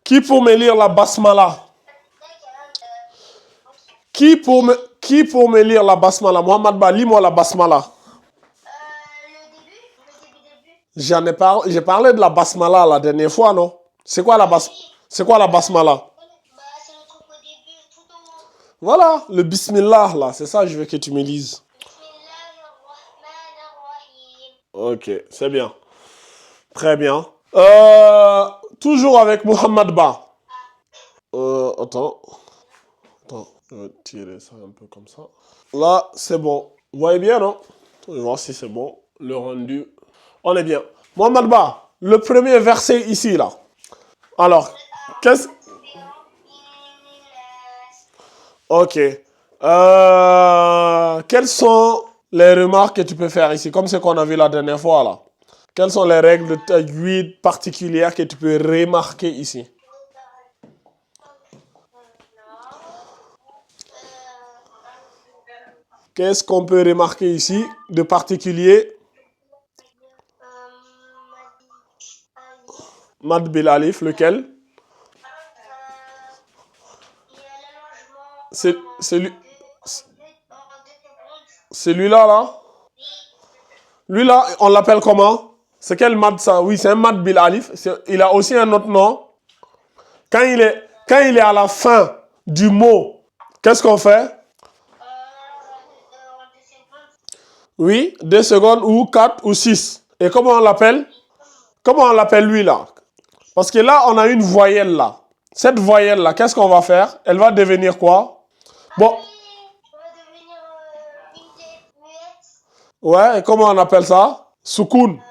Qui pour me lire la basmala? Qui pour me lire la basmala? Mohamed Ba, lis-moi la basmala. J'ai parlé de la basmala la dernière fois, non? C'est quoi la basmala? C'est le truc au début, tout en haut. Voilà, le bismillah là, c'est ça, je veux que tu me lises. Ok, c'est bien. Très bien. Toujours avec Mohamed Ba. Attends, je vais tirer ça un peu comme ça. Là, c'est bon. Vous voyez bien, non? Je vais voir si c'est bon. Le rendu. On est bien. Mohamed Ba, le premier verset ici, là. Alors, qu'est-ce... Ok. Quelles sont les remarques que tu peux faire ici, comme ce qu'on a vu la dernière fois, là? Quelles sont les règles de tajwid particulières que tu peux remarquer ici? Qu'est-ce qu'on peut remarquer ici de particulier? Mad bil alif, lequel? C'est celui-là, là? Lui-là, on l'appelle comment? C'est quel mad ça? Oui, c'est un mad bil alif. Il a aussi un autre nom. Quand il est à la fin du mot, qu'est-ce qu'on fait? Oui, 2 secondes ou 4 ou 6. Et comment on l'appelle? Comment on l'appelle lui là? Parce que là, on a une voyelle là. Cette voyelle là, qu'est-ce qu'on va faire? Elle va devenir quoi? Bon. Ouais, et comment on appelle ça? Soukoun.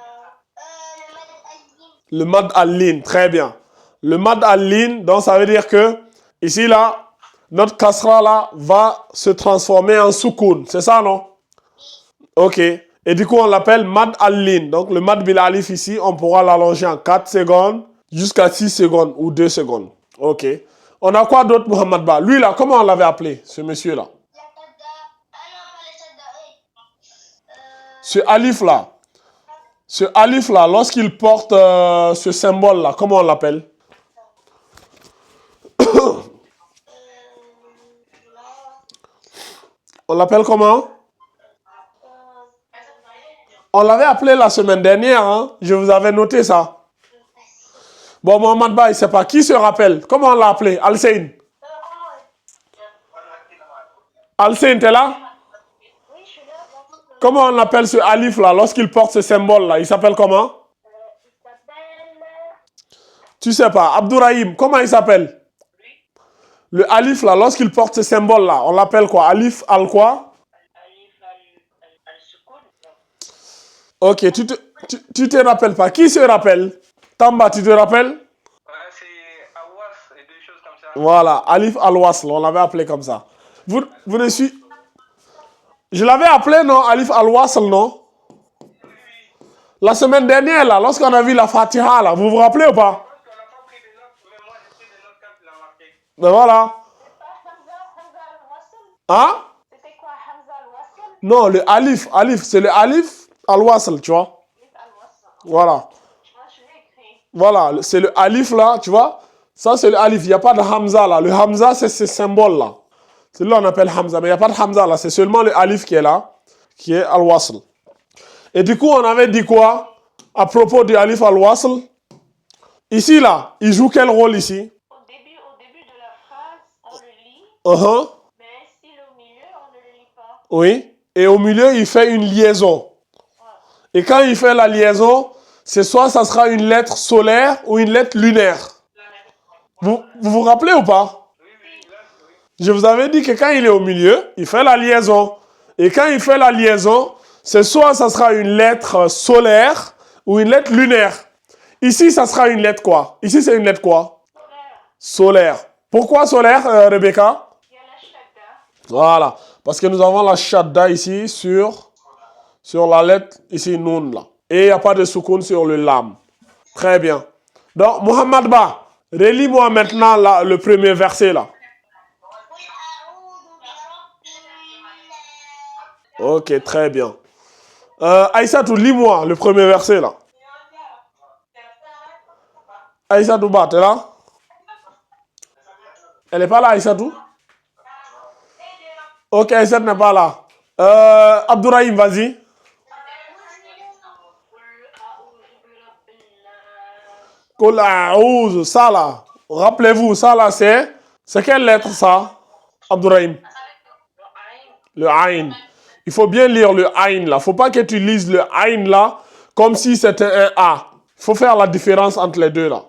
Le mad al-lin, très bien. Le mad al-lin, donc ça veut dire que, ici là, notre kasra là va se transformer en soukoun. C'est ça, non? Ok. Et du coup, on l'appelle mad al-lin. Donc le mad bil alif ici, on pourra l'allonger en 4 secondes jusqu'à 6 secondes ou 2 secondes. Ok. On a quoi d'autre, Mohamed Ba? Lui là, comment on l'avait appelé, ce monsieur là? Ce alif là, lorsqu'il porte ce symbole là, comment on l'appelle? On l'appelle comment? On l'avait appelé la semaine dernière, hein? Je vous avais noté ça. Bon, Mohamed Ba, il ne sait pas. Qui se rappelle? Comment on l'a appelé? Al-Seyn. Al-Seyn, t'es là? Comment on appelle ce alif là, lorsqu'il porte ce symbole là? Il s'appelle comment? Tu sais pas. Abdourahim, comment il s'appelle? Le alif là, lorsqu'il porte ce symbole là, on l'appelle quoi? Alif al quoi? Ok, tu te rappelles pas. Qui se rappelle? Tamba, tu te rappelles? C'est Awas et des choses comme ça. Voilà, Alif al-Wasl, on l'avait appelé comme ça. Vous ne suivez... Je l'avais appelé, non? Alif al-Wasl, non? La semaine dernière, là, lorsqu'on a vu la Fatiha, là, vous vous rappelez ou pas? Ben voilà. Hein? C'était quoi, Hamza al-Wasl? Non, le alif, c'est le alif al-Wasl, tu vois? Voilà. Voilà, c'est le alif là, tu vois? Ça, c'est le alif, il n'y a pas de Hamza là. Le Hamza, c'est ce symbole là. C'est là qu'on appelle Hamza, mais il n'y a pas de Hamza là. C'est seulement le alif qui est là, qui est al-Wasl. Et du coup, on avait dit quoi à propos du alif al-Wasl? Ici là, il joue quel rôle ici? Au début de la phrase, on le lit, mais s'il est au milieu, on ne le lit pas. Oui, et au milieu, il fait une liaison. Et quand il fait la liaison, c'est soit ça sera une lettre solaire ou une lettre lunaire. Vous vous rappelez ou pas? Je vous avais dit que quand il est au milieu, il fait la liaison. Et quand il fait la liaison, c'est soit ça sera une lettre solaire ou une lettre lunaire. Ici, ça sera une lettre quoi? Ici, c'est une lettre quoi? Solaire. Pourquoi solaire, Rebecca? Il y a la shadda. Voilà. Parce que nous avons la shadda ici sur la lettre, ici, nun là. Et il n'y a pas de soukoun sur le lam. Très bien. Donc, Mohamed Ba, relis-moi maintenant là, le premier verset là. Ok, très bien. Aïssatou, lis-moi le premier verset là. Aïssatou Ba, t'es là? Elle n'est pas là, Aïssatou? Ok, Aïssat n'est pas là. Abdourahim, vas-y. Qul a'ouz, ça là. Rappelez-vous, ça là, c'est quelle lettre ça, Abdourahim? Le Aïn. Il faut bien lire le Aïn là. Il ne faut pas que tu lises le Aïn là comme si c'était un A. Il faut faire la différence entre les deux là.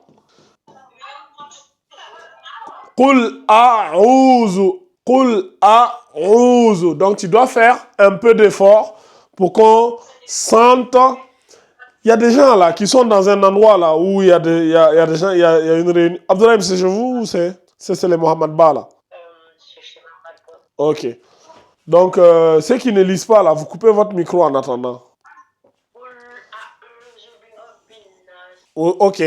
Qul a'ouz. Qul a'ouz. Donc tu dois faire un peu d'effort pour qu'on sente. Il y a des gens là qui sont dans un endroit là où il y a des gens, il y a une réunion. Abdoulaye, c'est chez vous ou c'est les Mohamed Ba là? C'est chez Mamadou. Ok. Donc, ceux qui ne lisent pas là, vous coupez votre micro en attendant. Ok.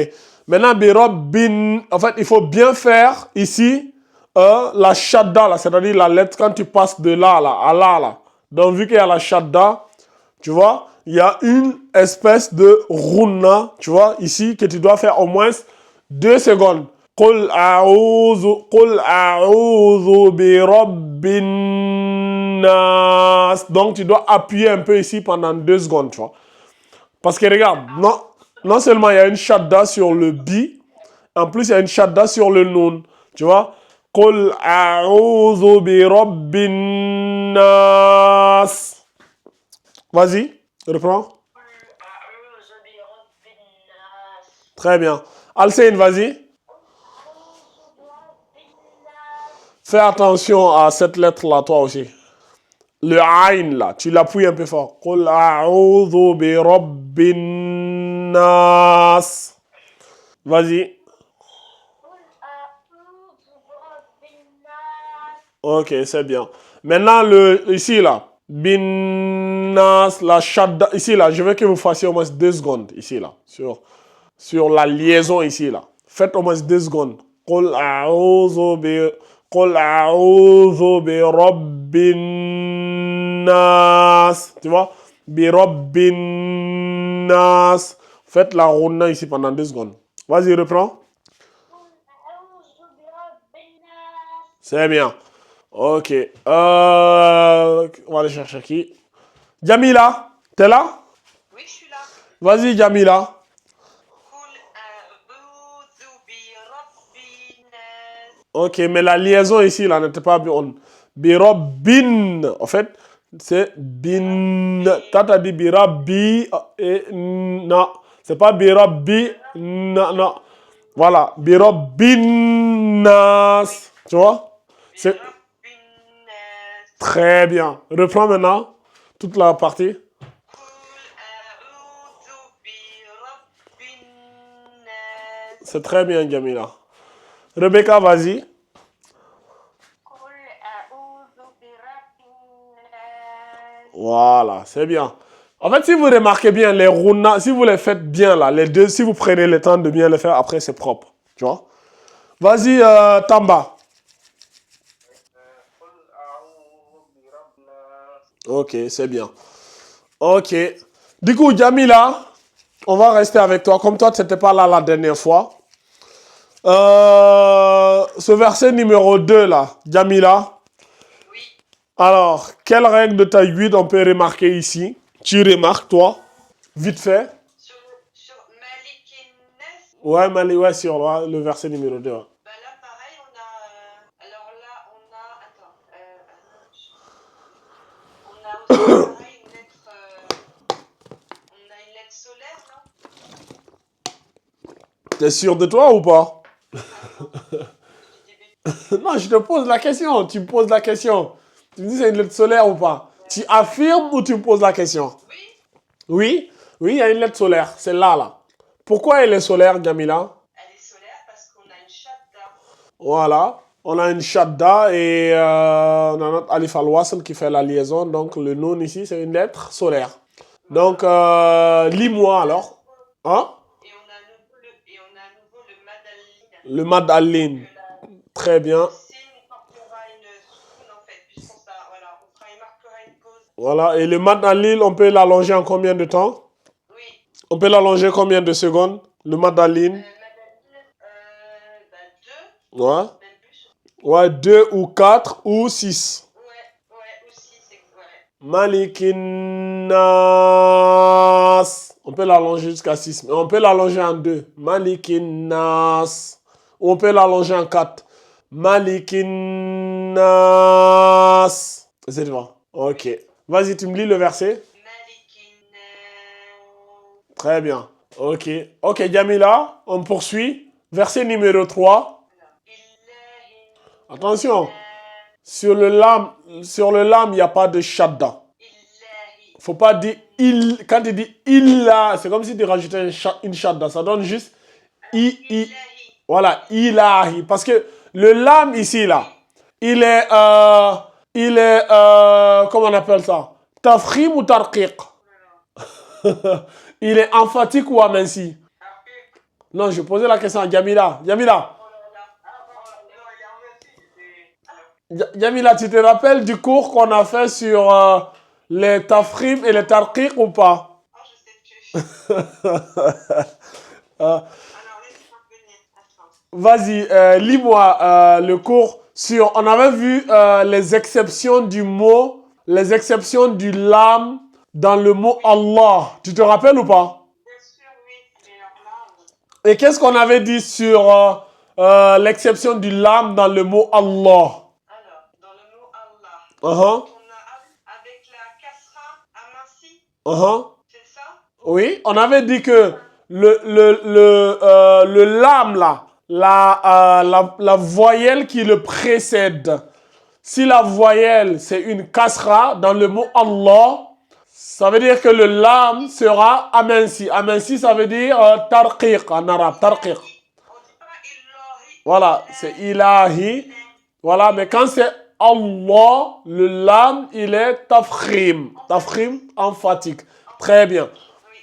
Maintenant, Birob bin. En fait, il faut bien faire ici la shadda là, c'est-à-dire la lettre quand tu passes de là à là là. Donc, vu qu'il y a la shadda, tu vois, il y a une espèce de runna, tu vois, ici, que tu dois faire au moins 2 secondes. Qul a'udhu bi rabbin nas. Donc, tu dois appuyer un peu ici pendant 2 secondes, tu vois. Parce que regarde, non seulement il y a une shadda sur le bi, en plus il y a une shadda sur le nun, tu vois. Qul a'udhu bi rabbin nas. Vas-y, reprends. Très bien. Alcine, vas-y. Fais attention à cette lettre-là, toi aussi. Le Aïn, là, tu l'appuies un peu fort. Qul a'udhu bi rabbin nas. Vas-y. Ok, c'est bien. Maintenant, ici, là. Bin nas, la shadda. Ici, là, je veux que vous fassiez au moins 2 secondes. Ici, là. Sur la liaison, ici, là. Faites au moins 2 secondes. Qul a'udhu bi rabbin nas. Tu vois? Bi rabbin nas. Faites la runa ici pendant 2 secondes. Vas-y, reprends. C'est bien. Ok. On va aller chercher qui? Jamila, t'es là? Oui, je suis là. Vas-y, Jamila. Ok, mais la liaison ici, là, n'était pas bien. Birobin. En fait, c'est bin. T'as dit birabi et non. C'est pas birabi. Non, non. Voilà. Birobinas. Tu vois? C'est très bien. Reprends maintenant toute la partie. C'est très bien, Jamila. Rebecca, vas-y. Voilà, c'est bien. En fait, si vous remarquez bien, les runa, si vous les faites bien là, les deux, si vous prenez le temps de bien les faire, après c'est propre. Tu vois? Vas-y, Tamba. Ok, c'est bien. Ok. Du coup, Jamila, on va rester avec toi. Comme toi, tu n'étais pas là la dernière fois. Ce verset numéro 2 là, Jamila. Oui. Alors, quelle règle de taille 8 on peut remarquer ici? Tu remarques, toi, vite fait. Sur Malikines. Ouais, ouais, sur le verset numéro 2. Ouais. Bah là, pareil, on a. Alors là, on a. Attends. On a aussi, pareil, une lettre. On a une lettre solaire, non? T'es sûr de toi ou pas? Non, je te pose la question. Tu me poses la question. Tu me dis c'est une lettre solaire ou pas? Tu affirmes ou tu me poses la question? Oui. Oui, oui, il y a une lettre solaire. C'est là, là. Pourquoi elle est solaire, Jamila? Elle est solaire parce qu'on a une shadda. Voilà. On a une shadda et on a notre alif al-wasl qui fait la liaison. Donc, le nun ici, c'est une lettre solaire. Donc, lis-moi alors. Hein? Et on a à nouveau le mad al-lin. Le mad al-lin. Très bien. Sin portera une soukoun en fait, puisqu'on marquera une pause. Voilà. Et le mad al-lin, on peut l'allonger en combien de temps? Oui. On peut l'allonger combien de secondes? Le mad al-lin? Mad al-lin, 2. Ouais. Même plus. Ouais, 2 ou 4 ou 6. Ouais, aussi, c'est ouais. Malikinas. On peut l'allonger jusqu'à 6, mais on peut l'allonger en 2. Malikinas. Ou on peut l'allonger en 4. Malikinas. C'est bon. Ok. Vas-y, tu me lis le verset. Malikin. Très bien. Ok. Ok, Jamila, on poursuit. Verset numéro 3. Illahi. Attention. Sur le lam, il n'y a pas de shadda. Illahi. Faut pas dire il. Quand tu dis illa, c'est comme si tu rajoutais une shadda. Ça donne juste i. Illahi. Voilà, ilahi. Parce que le lam ici, là, il est, comment on appelle ça? Tafkhim ou tarqiq? Il est emphatique ou aminci? Non, je posais la question à Jamila. Jamila, Jamila, tu te rappelles du cours qu'on a fait sur les tafkhim et les tarqiq ou pas? Oh, je sais plus. Alors, laisse-moi venir. Attends. Vas-y, lis-moi le cours sur... On avait vu les exceptions du mot, les exceptions du lam dans le mot Allah. Tu te rappelles ou pas? Bien sûr, oui. Mais alors là, Et qu'est-ce qu'on avait dit sur l'exception du lam dans le mot Allah? alors, dans le mot Allah, Uh-huh, on a avec la kasra aminci, uh-huh. c'est ça? Oui, on avait dit que le lam là, la voyelle qui le précède, si la voyelle c'est une kasra dans le mot Allah, ça veut dire que le lam sera aminci. Aminci, ça veut dire tarqiq en arabe, tarqiq. On dit pas illahi. Voilà, c'est ilahi. Voilà, mais quand c'est Allah, le lam, il est tafkhim. Tafkhim emphatique. Très bien.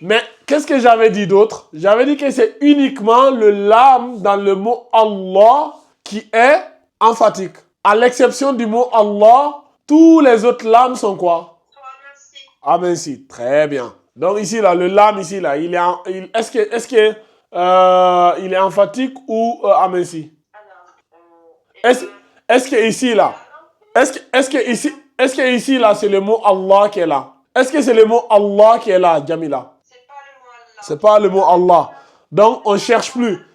Mais qu'est-ce que j'avais dit d'autre? J'avais dit que c'est uniquement le lam dans le mot Allah qui est emphatique. À l'exception du mot Allah, tous les autres lams sont quoi? Soit aminci. Aminci. Très bien. Donc ici, là, le lam, ici, là, il est il est emphatique ou aminci? Alors, Est-ce que ici, là, est-ce que ici, là, c'est le mot Allah qui est là? Est-ce que c'est le mot Allah qui est là, Jamila? c'est pas le mot Allah. C'est pas le mot Allah. Donc, on ne cherche plus. C'est aminci.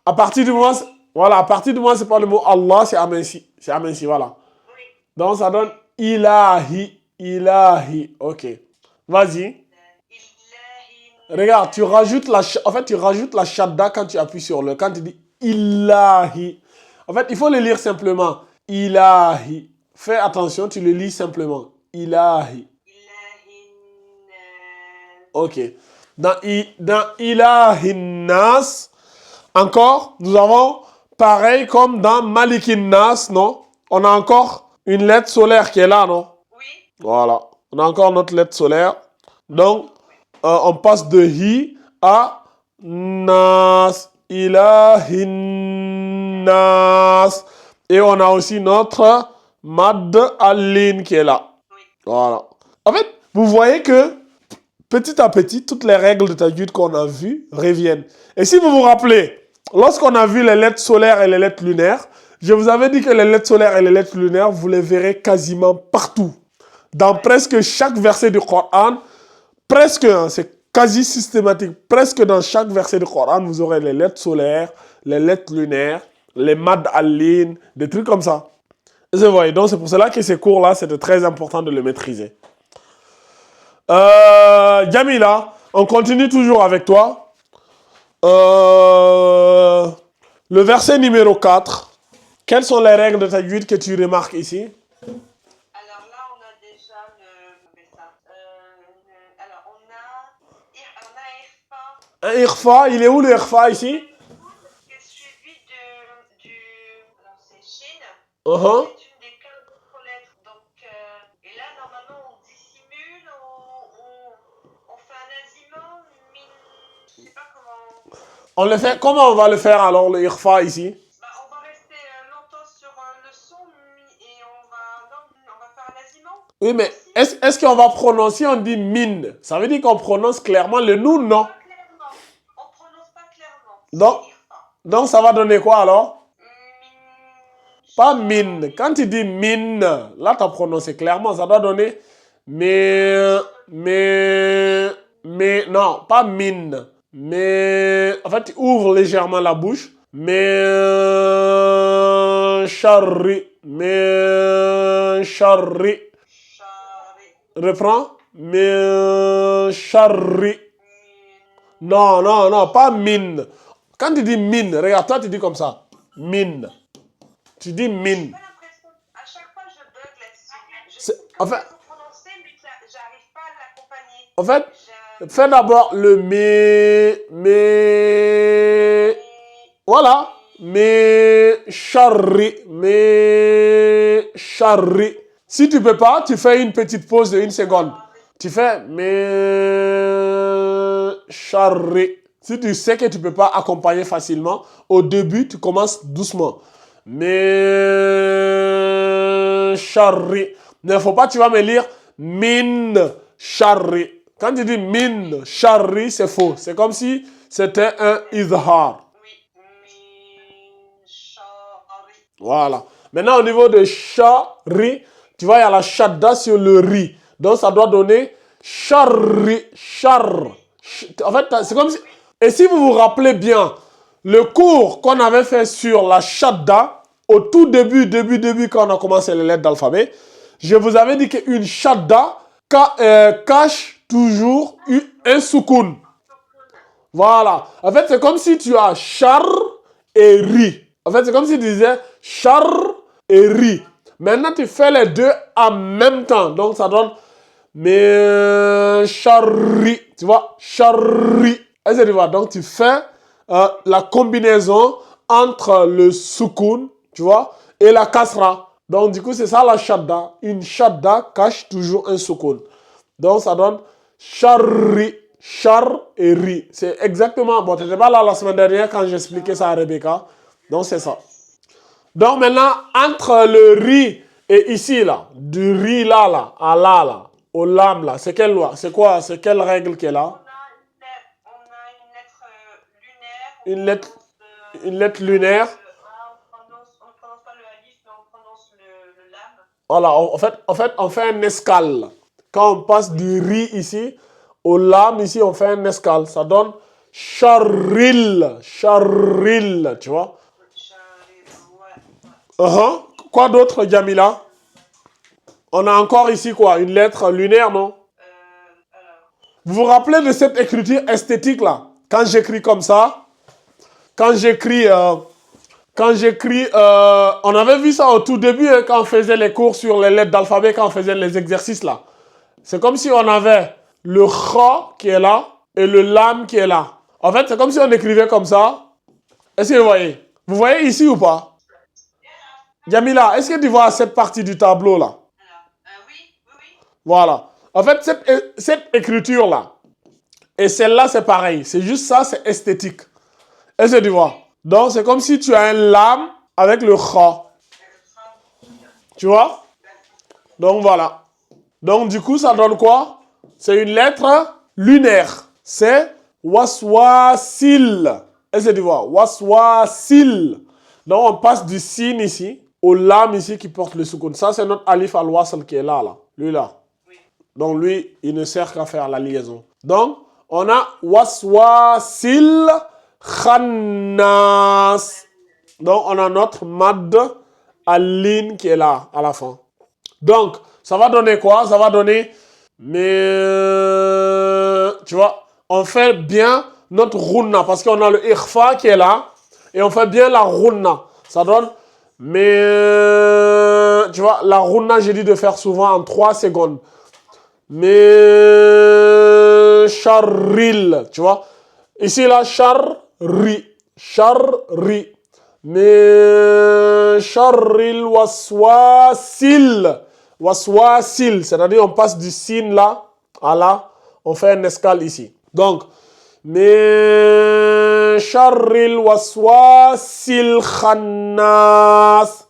À partir du moment, voilà, à partir du moment, c'est pas le mot Allah, c'est aminci. C'est aminci, voilà. Oui. Donc, ça donne ilahi, ilahi. Ok. Vas-y. Illahi. Regarde, en fait, tu rajoutes la shadda quand tu appuies sur le, quand tu dis ilahi. En fait, il faut le lire simplement. Ilahi. Fais attention, tu le lis simplement. Ilahi. Illahi. Ok. Dans ilahinnas, encore, nous avons, pareil comme dans malikinnas, non? On a encore une lettre solaire qui est là, non? Oui. Voilà. On a encore notre lettre solaire. Donc, on passe de hi à nas, ilahinnas. Et on a aussi notre mad alin qui est là. Oui. Voilà. En fait, vous voyez que petit à petit, toutes les règles de tajwid qu'on a vues reviennent. Et si vous vous rappelez, lorsqu'on a vu les lettres solaires et les lettres lunaires, je vous avais dit que les lettres solaires et les lettres lunaires, vous les verrez quasiment partout. Dans presque chaque verset du Coran, presque, hein, c'est quasi systématique, presque dans chaque verset du Coran, vous aurez les lettres solaires, les lettres lunaires, les mad al-lin, des trucs comme ça. Vous voyez, donc c'est pour cela que ces cours-là, c'était très important de les maîtriser. Jamila, on continue toujours avec toi. Le verset numéro 4. Quelles sont les règles de tajwid que tu remarques ici? Alors là, on a déjà alors, on a Un ikhfa, il est où le ikhfa ici? qui est suivi alors c'est Shin. Uh-huh. C'est une des 4 lettres. Donc, et là, normalement, on dissimule, on fait un azimant, je sais pas comment. On le fait, comment on va le faire alors, le ikhfa ici? Bah, on va rester longtemps sur le son et on va faire un azimant. Oui, mais est-ce qu'on va prononcer, on dit min? Ça veut dire qu'on prononce clairement le nous, non? Pas clairement. On prononce pas clairement. Donc, C'est irfa. donc ça va donner quoi alors? Pas min. Quand tu dis min, là, tu as prononcé clairement. Ça doit donner non, pas min. Mais, en fait, tu ouvres légèrement la bouche. Charri. Charri. Reprends. Charri. Non, non, non, pas min. Quand tu dis min, regarde, toi, tu dis comme ça. Min. Tu dis min. J'ai pas l'impression. À chaque fois, je bug là-dessus. En fait, Pour prononcer, mais j'arrive pas à l'accompagner. En fait, fais d'abord le voilà. Charri. Charri. Si tu peux pas, tu fais une petite pause de 1 seconde. Tu fais charri. Si tu sais que tu peux pas accompagner facilement, au début, tu commences doucement. Charri. Il ne faut pas, tu vas me lire min charri. Quand tu dis min charri, c'est faux. C'est comme si c'était un izhar. Oui, charri. Voilà. Maintenant, au niveau de charri, tu vois, il y a la shadda sur le riz. Donc, ça doit donner charri, char. En fait, c'est comme si... Et si vous vous rappelez bien, le cours qu'on avait fait sur la shadda, au tout début, quand on a commencé les lettres d'alphabet, je vous avais dit qu'une shadda cache toujours un soukoun. Voilà. En fait, c'est comme si tu as char et ri. En fait, c'est comme si tu disais char et ri. Maintenant, tu fais les deux en même temps. Donc, ça donne charri. Tu vois, charri. Est-ce que tu vois? Donc, tu fais la combinaison entre le soukoun, tu vois, et la kasra. Donc, du coup, c'est ça la shadda. Une shadda cache toujours un soukoun. Donc, ça donne charri, char et ri. C'est exactement... Bon, tu n'étais pas là la semaine dernière quand j'expliquais ça à Rebecca. Donc, c'est ça. Donc, maintenant, entre le riz et ici, là, du riz là, à là, au lam, là, c'est quelle loi? C'est quoi? C'est quelle règle qui est là? On a une lettre lunaire. Une lettre lunaire. On ne prononce pas le alif, mais on prononce le lam. Voilà, en fait, on fait un escale. Quand on passe du riz ici, au lam ici, on fait un escale. Ça donne charril, tu vois. Quoi d'autre, Jamila? On a encore ici quoi? Une lettre lunaire, non? Vous vous rappelez de cette écriture esthétique là? Quand j'écris comme ça, quand j'écris, on avait vu ça au tout début hein, quand on faisait les cours sur les lettres d'alphabet, quand on faisait les exercices là. C'est comme si on avait le kha qui est là et le lam qui est là. En fait, c'est comme si on écrivait comme ça. Est-ce que vous voyez? Vous voyez ici ou pas? Jamila, est-ce que tu vois cette partie du tableau là? Oui. Voilà. En fait, cette écriture-là et celle-là, c'est pareil. C'est juste ça, c'est esthétique. Est-ce que tu vois? Donc, c'est comme si tu as un lam avec le kha. Tu vois? Donc, voilà. Donc, du coup, ça donne quoi? C'est une lettre lunaire. C'est waswasil. Est-ce que tu vois? Waswasil. Donc, on passe du sin ici au lam ici qui porte le soukoun. Ça, c'est notre alif al-wasl qui est là, là. Lui, là. Donc, lui, il ne sert qu'à faire la liaison. Donc, on a waswasil khannas. Donc, on a notre mad al-lin qui est là, à la fin. Donc, ça va donner quoi? Ça va donner... tu vois, on fait bien notre runna parce qu'on a le ikhfa qui est là. Et on fait bien la runna. Ça donne... tu vois, la runna, j'ai dit de faire souvent en 3 secondes. Charril, tu vois. Ici, là, charri. Charril waswasil. Waswasil, c'est-à-dire on passe du sin là à là. On fait un escale ici. Donc, charril waswasil khannas.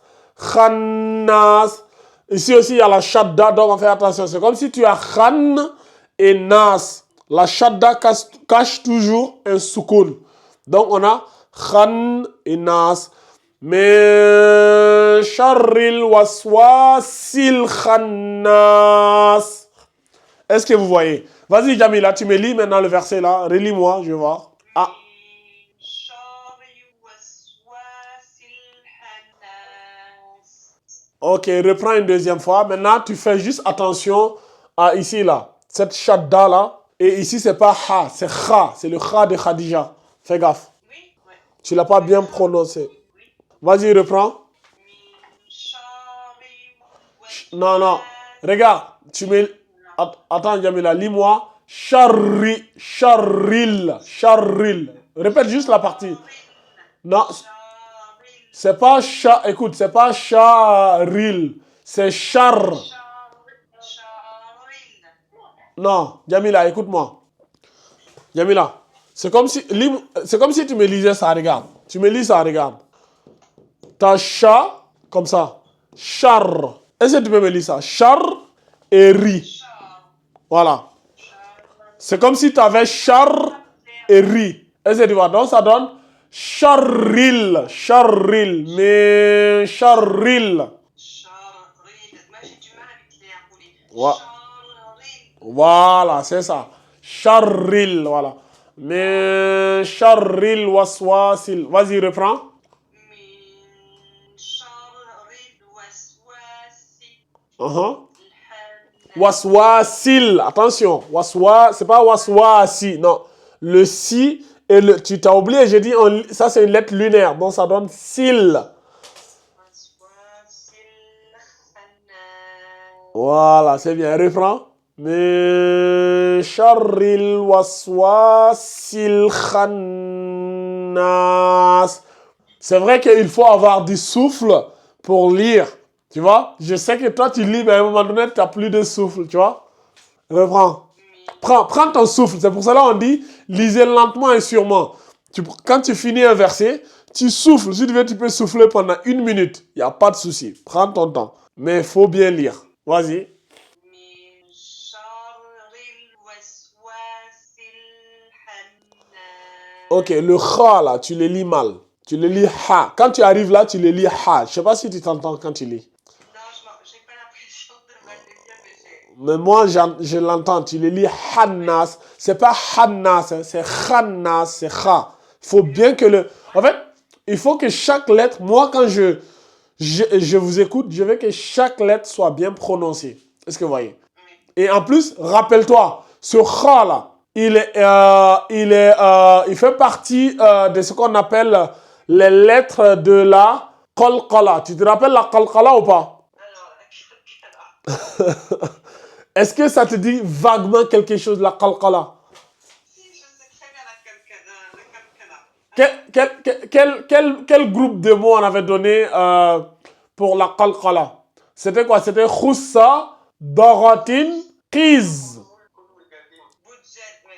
Ici aussi, il y a la shadda, donc on fait attention. C'est comme si tu as khan et nas. La shadda cache toujours un soukoun. Donc, on a khan et nas. min sharril waswasil khannas. Est-ce que vous voyez? Vas-y, Jamila, tu me lis maintenant le verset là. Relis-moi, je vais voir. Ah. Ok, reprends une deuxième fois. Maintenant, tu fais juste attention à ici là. Cette shadda là. Et ici, c'est pas ha, c'est kha. C'est le kha de Khadija. Fais gaffe. Oui, ouais. Tu l'as pas bien prononcé. Vas-y, reprends. Non, non. Regarde, tu me... Attends, Jamila, lis-moi. Sharril. Répète juste la partie. Non, c'est pas écoute, c'est pas sharil. C'est char. Non, Jamila, écoute-moi. Jamila, c'est comme si tu me lisais ça, regarde. Tu me lis ça, regarde. T'as chat, comme ça. Char. Est-ce que tu peux me lire ça? Char et ri. Voilà. C'est comme si tu avais char et ri. Est-ce que tu vois? Donc ça donne charril. Mais charril. Voilà, c'est ça. Charril, voilà. Mais charril waswasil. Vas-y, reprends. Waswasil, attention, c'est pas waswasi, non. Le si et le, tu t'as oublié, j'ai dit, ça c'est une lettre lunaire, donc ça donne sil. Voilà, c'est bien, reprends. Mais sharril waswasil khannas. C'est vrai qu'il faut avoir du souffle pour lire. Tu vois? Je sais que toi, tu lis, mais à un moment donné, tu n'as plus de souffle, tu vois? Reprends. Prends ton souffle. C'est pour cela qu'on dit, lisez lentement et sûrement. Quand tu finis un verset, tu souffles. Si tu veux, tu peux souffler pendant 1 minute. Il n'y a pas de souci. Prends ton temps. Mais il faut bien lire. Vas-y. Ok, le kha, là, tu le lis mal. Tu le lis ha. Quand tu arrives là, tu le lis ha. Je ne sais pas si tu t'entends quand tu lis. Mais moi, je l'entends. Tu le lis Hannas. C'est pas Hannas, hein, c'est Hannas, c'est Kha. Il faut bien que le... En fait, il faut que chaque lettre... Moi, quand je vous écoute, je veux que chaque lettre soit bien prononcée. Est-ce que vous voyez? Et en plus, rappelle-toi, ce Kha là, il fait partie de ce qu'on appelle les lettres de la Qalqala. Tu te rappelles la Qalqala ou pas? Est-ce que ça te dit vaguement quelque chose, la Qalqala? Si, je sais très bien le Qalqala. Quel groupe de mots on avait donné pour la Qalqala? C'était quoi? C'était Khussa, Daratin, Qiz.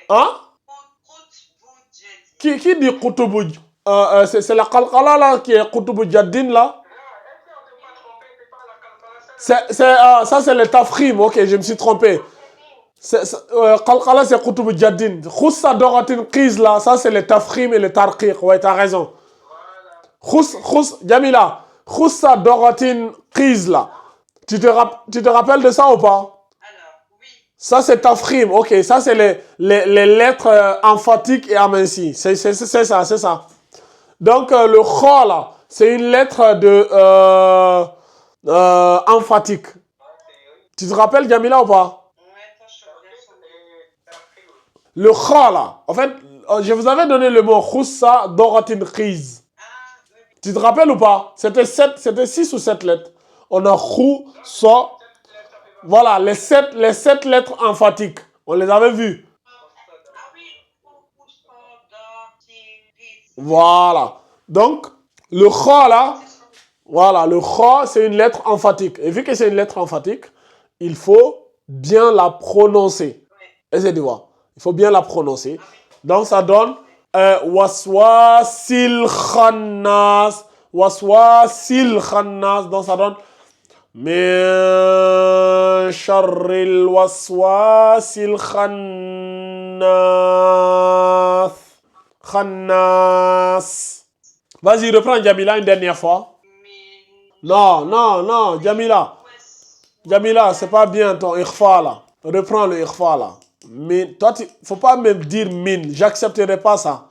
Hein? Qui dit Qutubou? C'est la Qalqala là, qui est Qutubou Jaddin là? Ça c'est le tafrim, ok, je me suis trompé. Qalqala c'est Qutub Jaddin. Khussa Doratin Qiz là, ça c'est le tafrim et le tarqiq. Ouais, t'as raison. Jamila, Khussa Doratin Qiz là. Tu te rappelles de ça ou pas? Alors, oui. Ça c'est tafrim, ok, ça c'est les lettres emphatiques et amincies. C'est ça, c'est ça. Donc le kha là, c'est une lettre de... emphatique. Tu te rappelles, Jamila, ou pas? Le kha là. En fait, je vous avais donné le mot Khussa Doratin Qiz. Tu te rappelles ou pas? C'était 6 ou 7 lettres. On a Khussa. Voilà, les 7 lettres emphatiques. On les avait vues. Voilà. Donc, le kha là. Voilà, le kha, c'est une lettre emphatique. Et vu que c'est une lettre emphatique, il faut bien la prononcer. Est-ce que tu vois? Il faut bien la prononcer. Donc, ça donne waswasil khannas. Waswasil khannas. Donc, ça donne min sharril waswasil khannas. Khannas. Vas-y, reprends Jamila une dernière fois. Non, non, non, Jamila. Jamila, c'est pas bien ton ikhfa là. Reprends le ikhfa là. Min. Toi, faut pas même dire min. J'accepterai pas ça.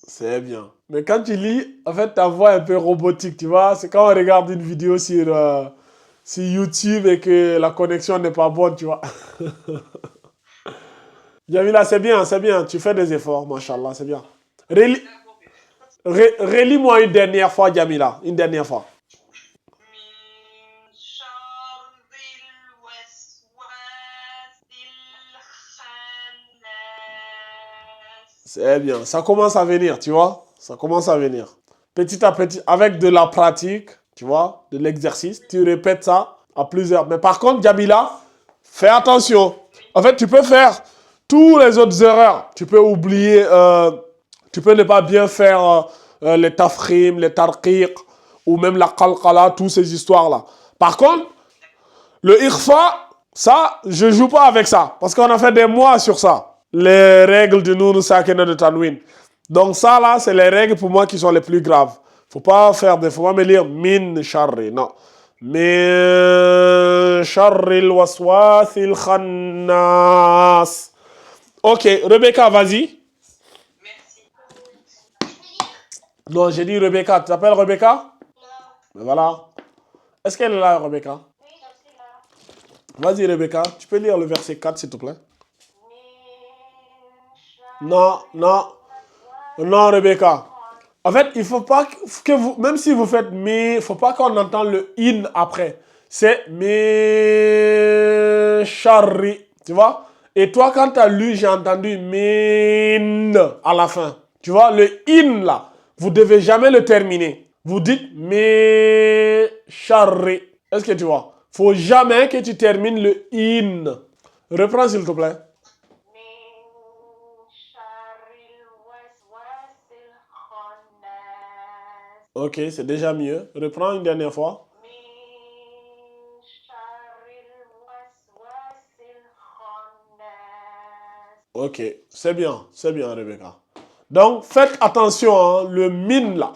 C'est bien. Mais quand tu lis, en fait, ta voix est un peu robotique, tu vois. C'est quand on regarde une vidéo sur YouTube et que la connexion n'est pas bonne, tu vois. Jamila, c'est bien, c'est bien. Tu fais des efforts, machallah, c'est bien. Relis-moi une dernière fois, Jamila. Une dernière fois. C'est bien. Ça commence à venir, tu vois. Ça commence à venir. Petit à petit, avec de la pratique, tu vois, de l'exercice, tu répètes ça à plusieurs. Mais par contre, Jamila, fais attention. En fait, tu peux faire tous les autres erreurs. Tu peux oublier, tu peux ne pas bien faire les tafrim, les tarqiq, ou même la qalqala, toutes ces histoires-là. Par contre, le ikhfa, ça, je joue pas avec ça. Parce qu'on a fait des mois sur ça. Les règles de Noun Sakina de Tanwin. Donc ça, là, c'est les règles pour moi qui sont les plus graves. Faut pas me lire min sharri, non. Min sharri waswasil khannas. Ok, Rebecca, vas-y. Merci. Non, j'ai dit Rebecca. Tu t'appelles Rebecca? Ben voilà. Est-ce qu'elle est là, Rebecca? Oui, je suis là. Vas-y, Rebecca. Tu peux lire le verset 4, s'il te plaît? Min Non, non. Non, Rebecca. En fait, il faut pas que vous, même si vous faites mais, il faut pas qu'on entende le in après. C'est mais charri, tu vois? Et toi, quand tu as lu, j'ai entendu min à la fin. Tu vois, le in là, vous devez jamais le terminer. Vous dites mais charri. Est-ce que tu vois? Faut jamais que tu termines le in. Reprends s'il te plaît. Ok, c'est déjà mieux. Reprends une dernière fois. Ok, c'est bien, Rebecca. Donc, faites attention, hein, le min là.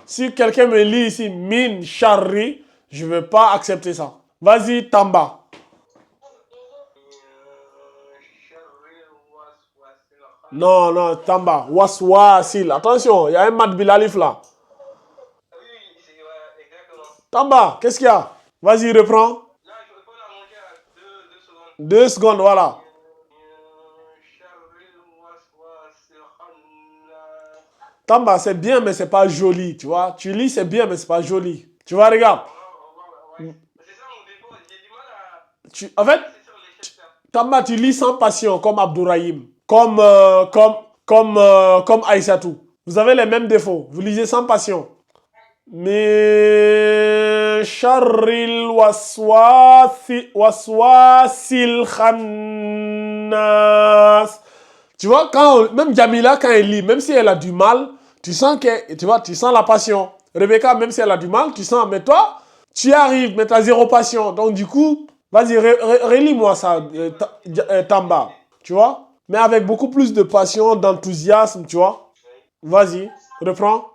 Si quelqu'un me lit ici min charri, je ne vais pas accepter ça. Vas-y, Tamba. Non, non, Tamba. Waswasil. Attention, il y a un mat bilalif là. Oui, c'est exactement. Tamba, qu'est-ce qu'il y a? Vas-y, reprends. Là, il faut l'allonger à 2 secondes. 2 secondes, voilà. Tamba, c'est bien, mais c'est pas joli, tu vois. Tu lis, c'est bien, mais c'est pas joli. Tu vois, regarde. Ouais. C'est ça mon défaut, j'ai du mal à... En fait, Tamba, tu lis sans passion, comme Abdourahim, comme Aïssatou. Vous avez les mêmes défauts. Vous lisez sans passion. Mais Sharril waswasil khannas. Tu vois, même Jamila, quand elle lit, même si elle a du mal, tu sens que, tu vois, tu sens la passion. Rebecca, même si elle a du mal, tu sens, mais toi, tu y arrives, mais tu as zéro passion. Donc, du coup, vas-y, relis-moi ça, Tamba. Tu vois? Mais avec beaucoup plus de passion, d'enthousiasme, tu vois? Vas-y, reprends.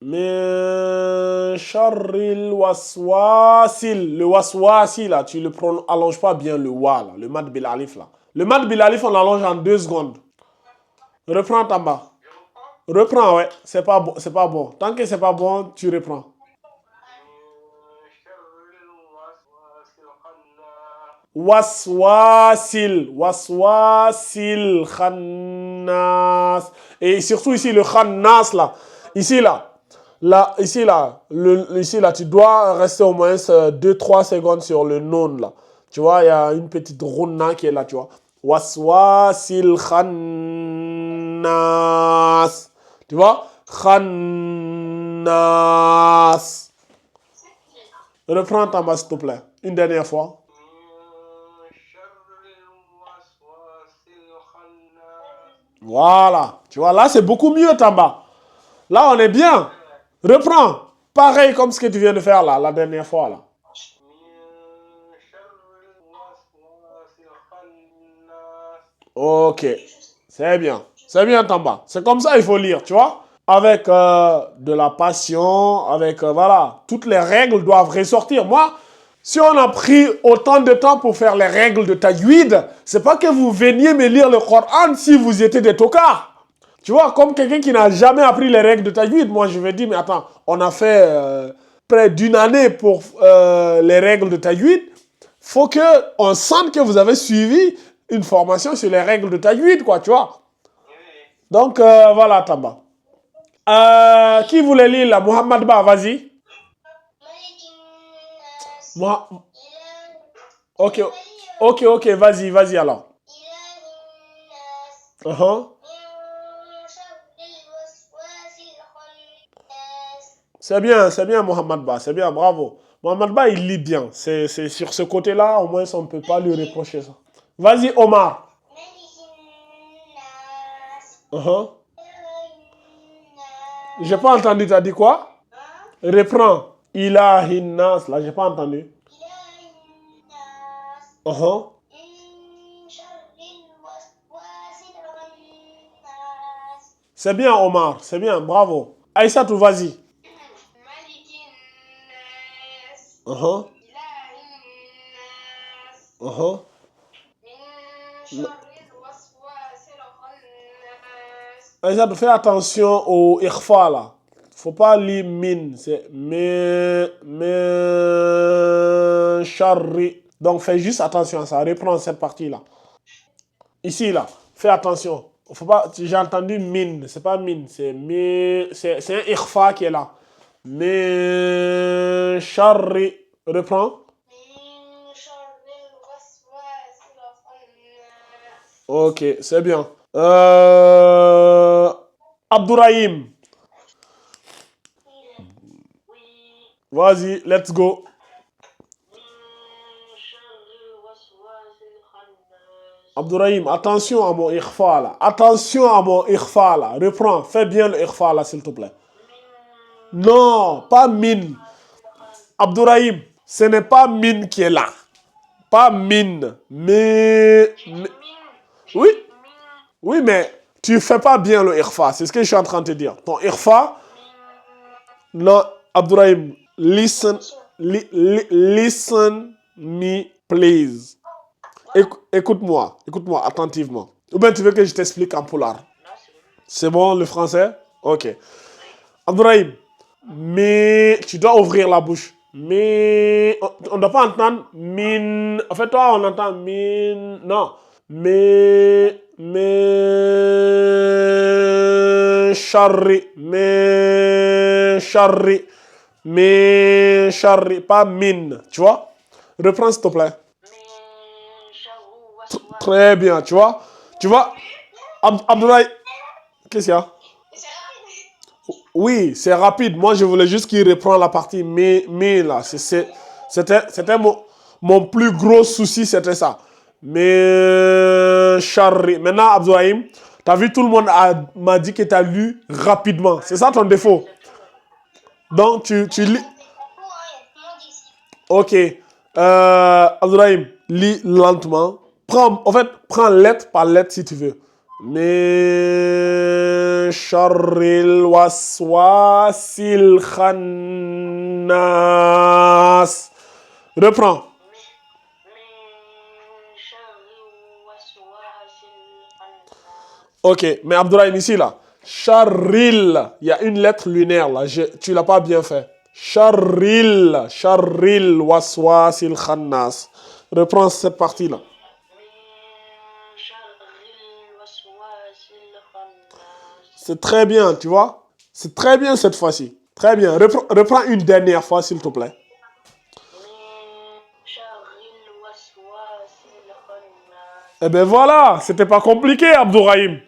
Mais Sharril waswasil. Le waswasi là, tu le allonges pas bien le wa là, le mad bil alif là. Le mad bil alif on l'allonge en 2 secondes. Reprends Tamba. Reprends, ouais. C'est pas bon, c'est pas bon. Tant que c'est pas bon, tu reprends. Waswasil khannas. Et surtout ici le khannas là. Ici là, ici là, tu dois rester au moins 2-3 secondes sur le non là. Tu vois, il y a une petite runa qui est là, tu vois. Waswasil khannas. Tu vois? Khannas. Reprends ta main, s'il te plaît. Une dernière fois. Voilà. Tu vois, là, c'est beaucoup mieux, Tamba. Là, on est bien. Reprends. Pareil comme ce que tu viens de faire là, la dernière fois là. من شر الوسواس الخناس. Ok, c'est bien. C'est bien, Tamba. C'est comme ça il faut lire, tu vois. Avec de la passion, avec, voilà, toutes les règles doivent ressortir. Moi, si on a pris autant de temps pour faire les règles de tajwid, c'est pas que vous veniez me lire le Coran si vous étiez des tocards. Tu vois, comme quelqu'un qui n'a jamais appris les règles de tajwid, moi je vais dire, mais attends, on a fait près d'une année pour les règles de tajwid. Faut qu'on sente que vous avez suivi une formation sur les règles de tajwid, quoi, tu vois. Donc, voilà, Tamba. Qui voulait lire là? Mohamed Ba, vas-y. Moha- Ok, ok, vas-y alors. Uh-huh. C'est bien, Mohamed Ba, c'est bien, bravo. Mohamed Ba, il lit bien. C'est sur ce côté-là, au moins, on ne peut pas lui reprocher ça. Vas-y, Omar. Uh-huh. J'ai pas entendu, t'as dit quoi? Reprends. Ilahinnas, là, j'ai pas entendu. Uh-huh. C'est bien, Omar, c'est bien, bravo. Aïssatou, vas-y. Uh-huh. Uh-huh. Aïssatou, fais attention au ikhfa, là. Faut pas lire min, c'est charri. Donc fais juste attention à ça, reprends cette partie-là. Ici, là, fais attention. Faut pas, j'ai entendu min, c'est pas min, c'est un ikhfa qui est là. Min charri. Reprends. Ok, c'est bien. Abdourahim. Vas-y, let's go. Abdourahim, attention à mon ikhfa là. Attention à mon ikhfa là. Reprends, fais bien le ikhfa là, s'il te plaît. Non, pas min. Abdourahim, ce n'est pas min qui est là. Pas min. Mais oui. Oui, mais tu fais pas bien le ikhfa. C'est ce que je suis en train de te dire. Ton ikhfa, non, Abdourahim, listen me, please. Écoute-moi attentivement. Ou bien tu veux que je t'explique en poulard? C'est bon le français? Ok. Abdourahim, mais tu dois ouvrir la bouche. Mais on ne doit pas entendre min. En fait, toi, on entend min. Non. Mais charri. Pas min. Tu vois? Reprends s'il te plaît. Très bien, tu vois? Abdoulaye, qu'est-ce qu'il y a? Oui, c'est rapide. Moi, je voulais juste qu'il reprend la partie mais là. C'était mon plus gros souci, c'était ça. Mais charri. Maintenant, Abdoulaye, t'as vu, tout le monde m'a dit que t'as lu rapidement. C'est ça ton défaut. Donc, tu lis. Ok. Abdoulaye, lis lentement. Prends lettre par lettre si tu veux. Mais charril waswasil khannas. Reprends. Ok, mais Abdourahim ici là. Charril, il y a une lettre lunaire là. Tu l'as pas bien fait. Charril waswasil khannas. Reprends cette partie là. C'est très bien, tu vois. C'est très bien cette fois-ci. Très bien. Reprends une dernière fois, s'il te plaît. Eh bien voilà, c'était pas compliqué, Abdourahim.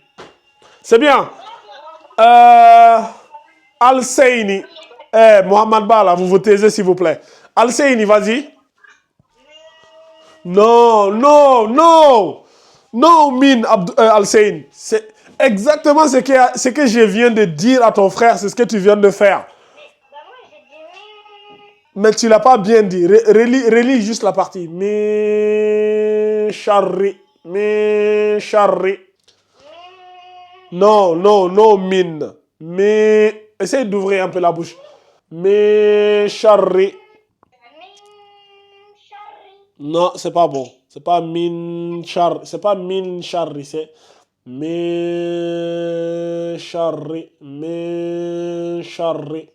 C'est bien. Al-Seyni. Mohamed Bala, vous vous taisez, s'il vous plaît. Al-Seyni, vas-y. Non, Min Al-Seyni. C'est exactement ce que je viens de dire à ton frère, c'est ce que tu viens de faire. Mais tu l'as pas bien dit. Relis juste la partie. Min sharri. Min sharri. Non, non, non, min. Mais essaye d'ouvrir un peu la bouche. Min sharri. Non, c'est pas bon. C'est pas min char. C'est pas min charri. C'est min charri. Min charri.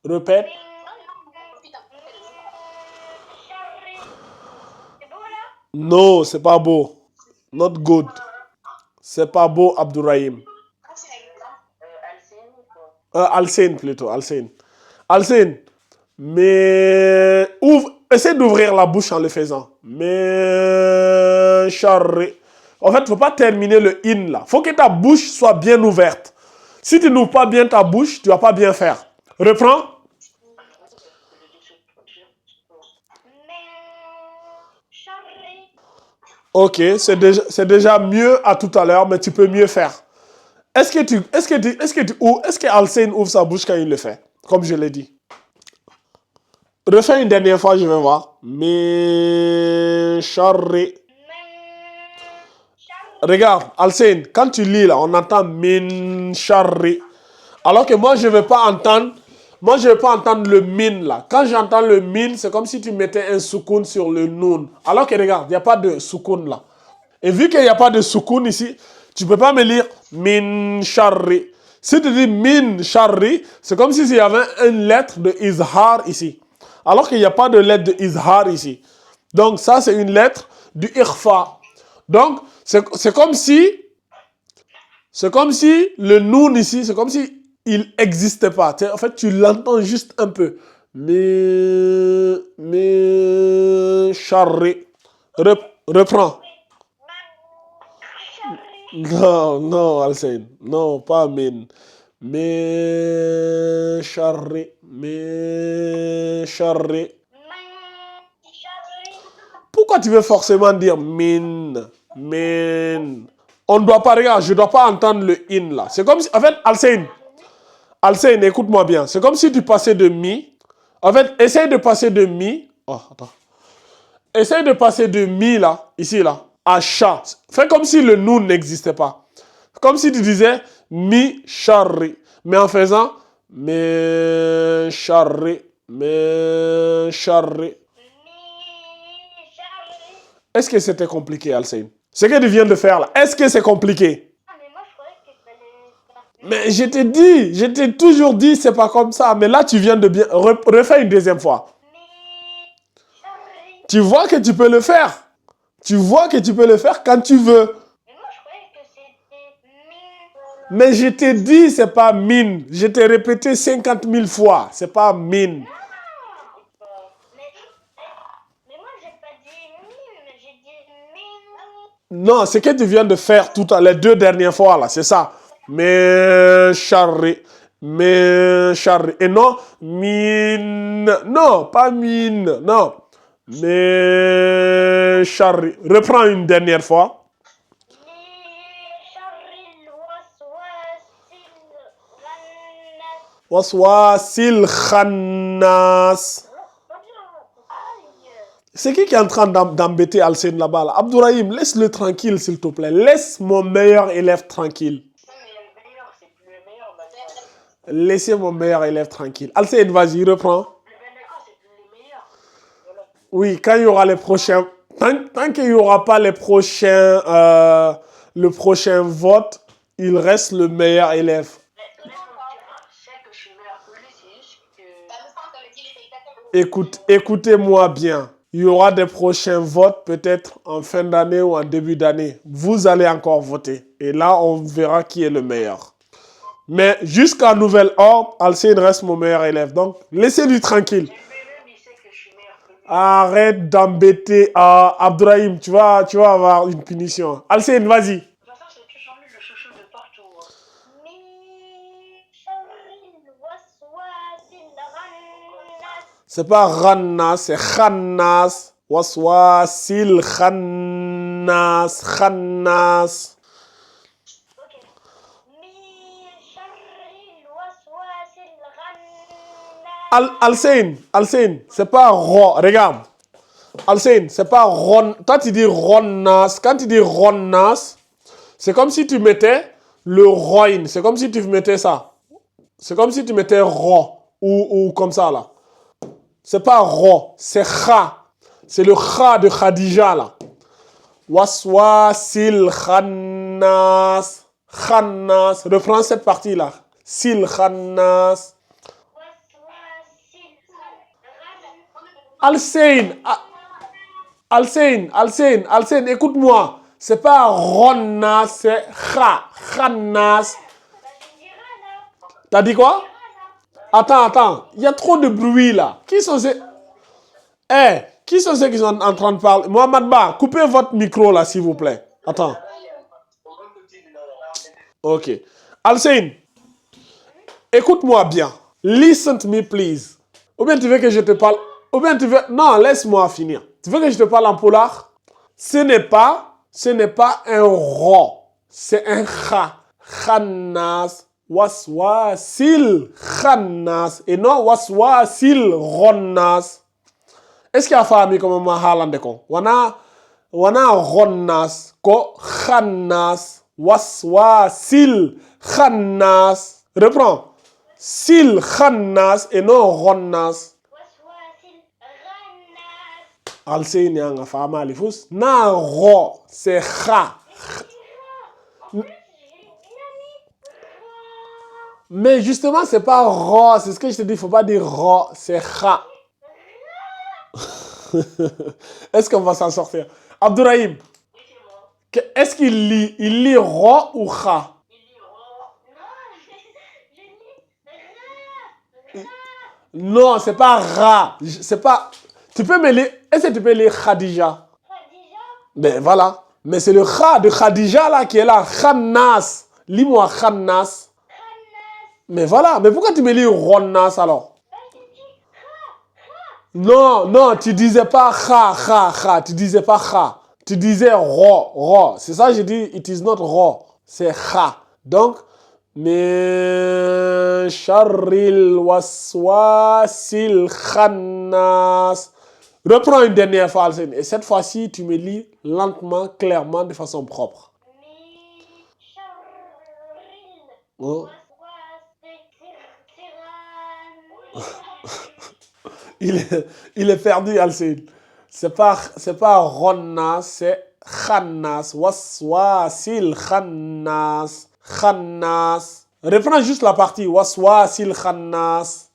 Répète. Non, c'est pas beau. Not good. C'est pas beau, Abdourahim. Alcine plutôt. Alcine. Alcine. Mais ouvre. Essaie d'ouvrir la bouche en le faisant. Mais charré. En fait, il ne faut pas terminer le in là. Il faut que ta bouche soit bien ouverte. Si tu n'ouvres pas bien ta bouche, tu ne vas pas bien faire. Reprends. Ok, c'est déjà mieux à tout à l'heure, mais tu peux mieux faire. Est-ce que Alcine ouvre sa bouche quand il le fait? Comme je l'ai dit. Refais une dernière fois, je vais voir. Mais charré. Regarde, Alcine, quand tu lis là, on entend min charré. Alors que moi, je ne vais pas entendre. Moi, je ne vais pas entendre le min là. Quand j'entends le min, c'est comme si tu mettais un soukoun sur le noun. Alors que regarde, il n'y a pas de soukoun là. Et vu qu'il n'y a pas de soukoun ici, tu ne peux pas me lire min charri. Si tu dis min charri, c'est comme s'il y avait une lettre de izhar ici. Alors qu'il n'y a pas de lettre de izhar ici. Donc ça, c'est une lettre du ikhfa. Donc, c'est comme si le noun ici, c'est comme si il n'existait pas. En fait, tu l'entends juste un peu. Mais charré. Reprends. Non, non, Alcine. Non, pas min. Mais charré. Mais charré. Pourquoi tu veux forcément dire min? Min. On ne doit pas, regarde, je ne dois pas entendre le in là. C'est comme si, en fait, Alcine, écoute-moi bien. C'est comme si tu passais de mi. En fait, essaye de passer de mi. Oh, attends. Essaye de passer de mi là, ici là, à cha. Fais comme si le noun n'existait pas. Comme si tu disais mi charri. Mais en faisant mi charri, mi charri. Est-ce que c'était compliqué, Alcine? Ce que tu viens de faire là, est-ce que c'est compliqué? Mais je t'ai toujours dit, c'est pas comme ça. Mais là, tu viens de bien. Refais une deuxième fois. Tu vois que tu peux le faire. Tu vois que tu peux le faire quand tu veux. Mais je t'ai dit, c'est pas mine. Je t'ai répété 50 000 fois. C'est pas mine. Non, ce que tu viens de faire les 2 dernières fois là, c'est ça. Mais charré. Mais charré. Et non, mine. Non, pas mine. Non. Mais charré. Reprends une dernière fois. Waswasil khannas. C'est qui est en train d'embêter Alcine là-bas là? Abdourahim, laisse-le tranquille s'il te plaît. Laisse mon meilleur élève tranquille. Laissez mon meilleur élève tranquille. Alcine, vas-y, reprends. Oui, quand il y aura les prochains... Tant qu'il n'y aura pas les prochains... le prochain vote, il reste le meilleur élève. Écoutez-moi bien. Il y aura des prochains votes peut-être en fin d'année ou en début d'année. Vous allez encore voter. Et là, on verra qui est le meilleur. Mais jusqu'à nouvel ordre, Alcine reste mon meilleur élève. Donc, laissez-lui tranquille. Arrête d'embêter Abdourahim. Tu vas avoir une punition. Alcine, vas-y. C'est pas Rannas, c'est Khannas. Waswasil Khannas. Khannas. Alcine, c'est pas ro. Regarde. Alcine, c'est pas ron. Toi, tu dis ronnas. Quand tu dis ronnas, c'est comme si tu mettais le roin. C'est comme si tu mettais ça. C'est comme si tu mettais ro. Ou comme ça, là. C'est pas ro. C'est kha. C'est le kha de Khadija, là. Waswasil khannas. Khannas. Reprends cette partie-là. Sil khannas. Alcine, écoute-moi. C'est pas Ronna, c'est Khannas. T'as dit quoi? Attends. Il y a trop de bruit là. Qui sont ceux qui sont ceux qui sont en train de parler? Mohamed Ba, coupez votre micro là, s'il vous plaît. Attends. Ok. Alcine, écoute-moi bien. Listen to me, please. Ou bien tu veux que je te parle... Ou bien tu veux... Non, laisse-moi finir. Tu veux que je te parle en polar? Ce n'est pas un ro. C'est un kha. Khannas. Waswasil khannas. Et non waswasil ronnas. Est-ce qu'il y a famille comme ma halande kon? Wana ronnas. Ko khannas. Waswasil khannas. Reprends. Sil khannas et non ronnas. Alcine yanga fama lifus. Na ro, c'est kha. Mais justement, c'est pas ro, c'est ce que je te dis, il faut pas dire ro, c'est kha. Est-ce qu'on va s'en sortir? Abdourahim, est-ce qu'il lit? Il lit ro ou kha? Non, c'est pas ra. C'est pas. Tu peux me lire. Est-ce que tu peux lire Khadija? Ben voilà. Mais c'est le kha de Khadija là qui est là. Khannas. Lis-moi Khannas. Mais voilà. Mais pourquoi tu me lis Ronnas alors? Non, tu disais pas kha. Tu disais pas kha. Tu disais ro. C'est ça, j'ai dit, it is not ro. C'est kha. Donc, min sharril waswasil khannas. Reprends une dernière fois, Alcine. Et cette fois-ci, tu me lis lentement, clairement, de façon propre. Oh. Il est perdu, Alcine. C'est pas Ronna, c'est Khannas. Waswasil Khannas. Khannas. Reprends juste la partie. Waswasil Khannas.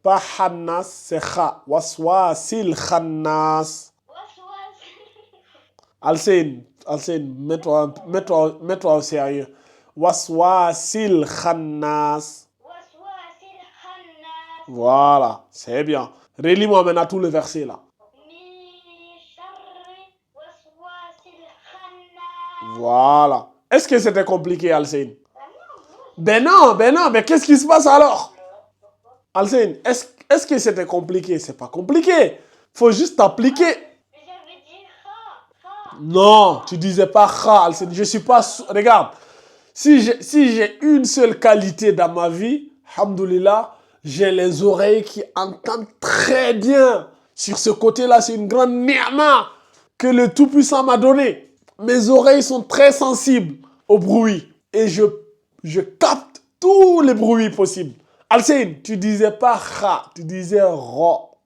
Pas Khannas, c'est Kha. Waswasil Khannas. Alcine, mets-toi au sérieux. Waswasil Khannas. Voilà, c'est bien. Relis-moi maintenant tout le verset là. Voilà. Est-ce que c'était compliqué, Alcine? Ben non, mais qu'est-ce qui se passe alors? Alcine, est-ce que c'était compliqué? C'est pas compliqué. Faut juste t'appliquer. Non, tu disais pas kha, Alcine. Je suis pas... Regarde, si j'ai une seule qualité dans ma vie, alhamdoulilah, j'ai les oreilles qui entendent très bien. Sur ce côté-là, c'est une grande ni'ma que le Tout-Puissant m'a donné. Mes oreilles sont très sensibles au bruit. Et je capte tous les bruits possibles. Alcine, tu disais pas kha, tu disais ro.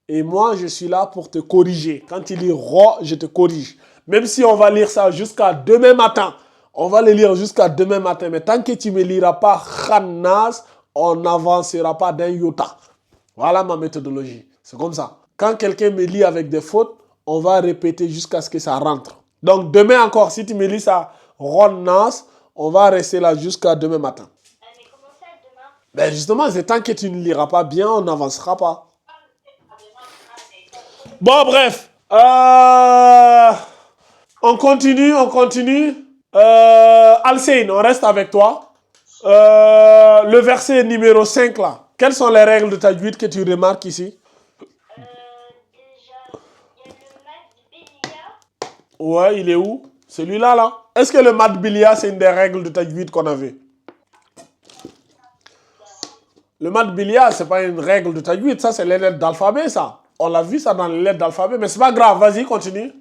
Et moi, je suis là pour te corriger. Quand tu lis ro, je te corrige. Même si on va lire ça jusqu'à demain matin. On va le lire jusqu'à demain matin. Mais tant que tu ne me liras pas khannas, on n'avancera pas d'un iota. Voilà ma méthodologie. C'est comme ça. Quand quelqu'un me lit avec des fautes, on va répéter jusqu'à ce que ça rentre. Donc demain encore, si tu me lis ça, ronnas, on va rester là jusqu'à demain matin. Mais comment ça demain? Ben justement, c'est tant que tu ne liras pas bien, on n'avancera pas. Bon, bref. On continue. Alcine, on reste avec toi. Le verset numéro 5 là. Quelles sont les règles de tajwid que tu remarques ici? Déjà, il y a le mat bilia. Ouais, il est où? Celui-là là. Est-ce que le mat bilia c'est une des règles de tajwid qu'on avait? Le mad bilia, c'est pas une règle de tajwid, ça c'est les lettres d'alphabet, ça. On l'a vu ça dans les lettres d'alphabet, mais c'est pas grave, vas-y, continue.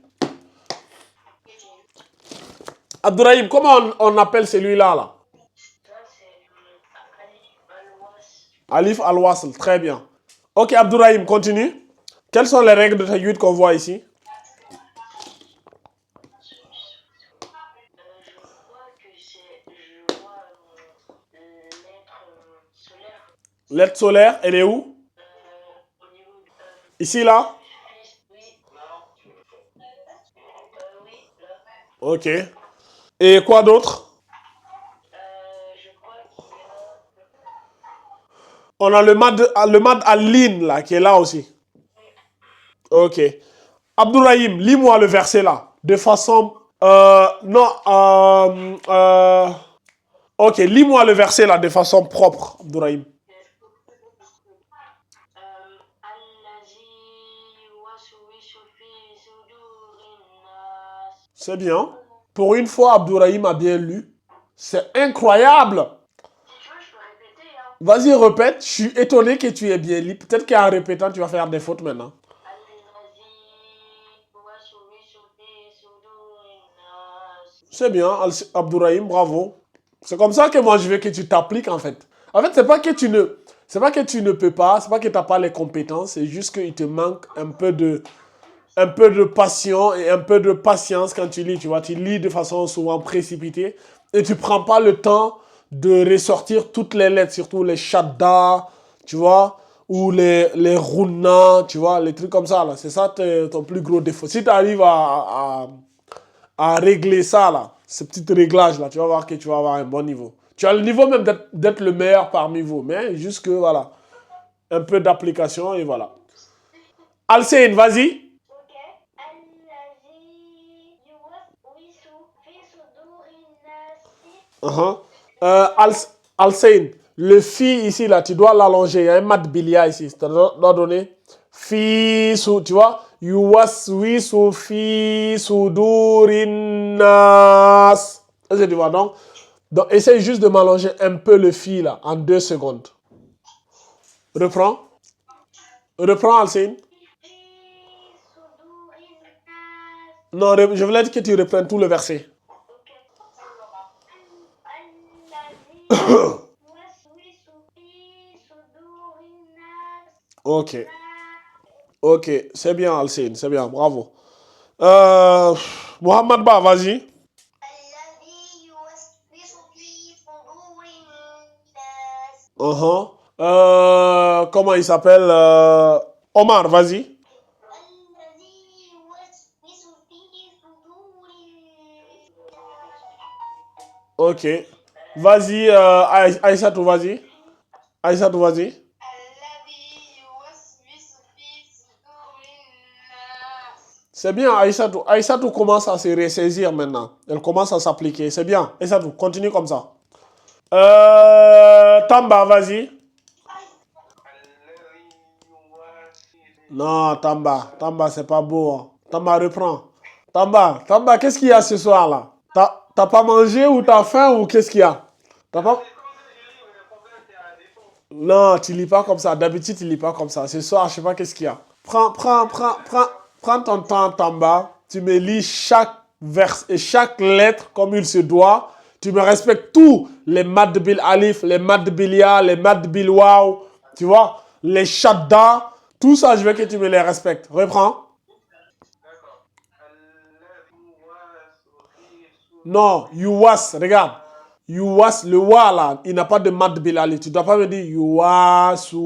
Abdourahim, comment on appelle celui-là, là? Ça, c'est Alif Al-Was. Alif al-Wasl, très bien. Ok, Abdourahim, continue. Quelles sont les règles de tajwid qu'on voit ici? Je crois que c'est. Je vois lettre solaire. Lettre solaire, elle est où? Au niveau de. Ici, là? Oui. Oui, là. Ok. Et quoi d'autre? Je crois qu'il y a. On a le mad al-lin, là, qui est là aussi. Ok. Abdourahim, lis-moi le verset, là. De façon... non, ok, lis-moi le verset, là, de façon propre, Abdourahim. Allazi waswisu fi sudurin nas. C'est bien. Pour une fois, Abdourahim a bien lu. C'est incroyable. Si tu veux, je peux répéter, hein. Vas-y, répète. Je suis étonné que tu aies bien lu. Peut-être qu'en répétant, tu vas faire des fautes maintenant. Allazi waswisu fi sudurin nas. C'est bien, Abdourahim, bravo. C'est comme ça que moi, je veux que tu t'appliques, en fait. En fait, c'est pas que tu ne peux pas, c'est pas que tu n'as pas les compétences, c'est juste qu'il te manque un peu de passion et un peu de patience quand tu lis, tu vois. Tu lis de façon souvent précipitée et tu prends pas le temps de ressortir toutes les lettres, surtout les shadda, tu vois, ou les runna, tu vois, les trucs comme ça, là. C'est ça ton plus gros défaut. Si tu arrives à régler ça, là, ce petit réglage, là, tu vas voir que tu vas avoir un bon niveau. Tu as le niveau même d'être le meilleur parmi vous, mais juste que, voilà, un peu d'application et voilà. Alcéine, vas-y. Ok. Allazi yuwaswisu fi sudurin nasi. Alcéine, le fi ici, là, tu dois l'allonger. Il y a un mat bilia ici. Tu dois donner fi, tu vois. Yuwaswisu fi sudurin nas. Est-ce que tu vois, donc essaye juste de m'allonger un peu le fi, là, en 2 secondes. Reprends. Reprends, Alcéine. Fi sudurin nas. Non, je voulais dire que tu reprennes tout le verset. Ok. Allazi yuwaswisu fi sudurin nas. Ok. Ok, c'est bien, Alcine, c'est bien, bravo. Mohamed Ba, vas-y. Allazi yuwaswisu fi sudurin nas. Comment il s'appelle? Omar, vas-y. Allazi yuwaswisu fi sudurin nas. Ok. Vas-y, Aïssatou, vas-y. Aïssatou, vas-y. Allazi yuwaswisu fi sudurin nas. C'est bien, Aïssatou. Aïssatou commence à se ressaisir maintenant. Elle commence à s'appliquer. C'est bien. Aïssatou, continue comme ça. Tamba, vas-y. Non, Tamba. Tamba, c'est pas beau. Hein. Tamba, reprends. Tamba, qu'est-ce qu'il y a ce soir là? T'as pas mangé ou t'as faim ou qu'est-ce qu'il y a? T'as pas... Non, tu lis pas comme ça. D'habitude, tu lis pas comme ça. Ce soir, je sais pas qu'est-ce qu'il y a. Prends ton temps, Tamba. Tu me lis chaque vers et chaque lettre comme il se doit. Tu me respectes tous les mad bil alif, les mad bil ya, les mad bil waw. Tu vois? Les shadda. Tout ça, je veux que tu me les respectes. Reprends. Non, yuwas, regarde. Yuwas, le wa là, il n'a pas de mad bil alif. Tu ne dois pas me dire yuwasuisu.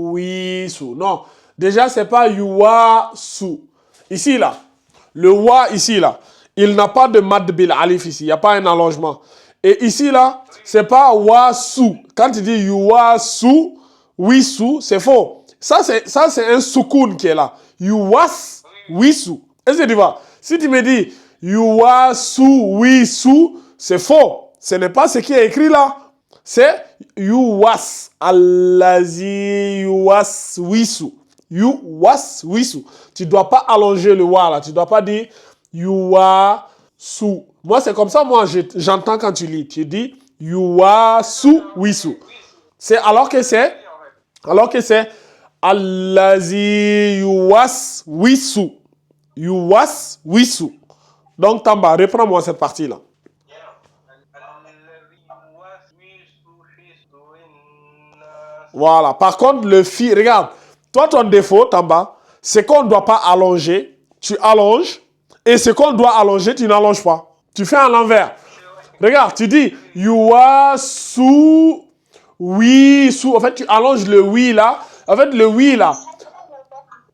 Non, déjà, c'est pas yuwasu. Ici, là, le wa, ici, là, il n'a pas de mad bil alif ici. Il n'y a pas un allongement. Et ici, là, c'est pas wasu. Quand tu dis yuwasu, wisu, c'est faux. Ça, c'est un soukoun qui est là. Yuwas, wisu. Est-ce que tu vois? Si tu me dis yuwasu, wisu, c'est faux. Ce n'est pas ce qui est écrit là. C'est yuwas. Allazi yuwas, wisu. Yuwas, wisu. Tu ne dois pas allonger le wa là. Tu ne dois pas dire yuwasu. Moi, c'est comme ça, moi, j'entends quand tu lis. Tu dis yuwasu, wisu. C'est alors que c'est Alors que c'est Allazi yuwaswisu. Yuwaswisu. Donc, Tamba, reprends-moi cette partie-là. Voilà. Par contre, le fi, regarde. Toi, ton défaut, Tamba, c'est qu'on ne doit pas allonger. Tu allonges. Et ce qu'on doit allonger, tu n'allonges pas. Tu fais à l'envers. Regarde, tu dis yuwasu wisu. En fait, tu allonges le oui là. En fait, le oui là.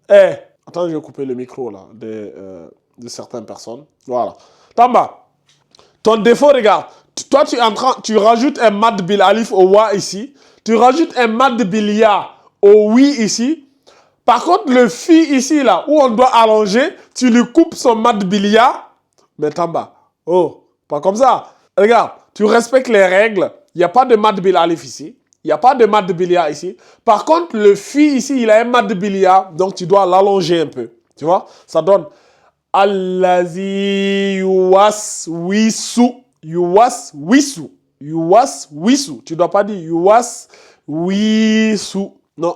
Eh, attends, je vais couper le micro là de certaines personnes. Voilà. Tamba, ton défaut, regarde. Toi, tu rajoutes un mad bil alif au wa ici. Tu rajoutes un mad bil ya au oui ici. Par contre, le fi ici, là, où on doit allonger, tu lui coupes son mad bil ya. Mais Tamba, oh, pas comme ça. Regarde, tu respectes les règles. Il n'y a pas de mad bil alif ici. Il n'y a pas de mad bil ya ici. Par contre, le fi ici, il a un mad bil ya. Donc, tu dois l'allonger un peu. Tu vois? Ça donne Allazi yuwaswisu. Yuwaswisu. Yuwaswisu. Tu ne dois pas dire yuwaswisu. Non.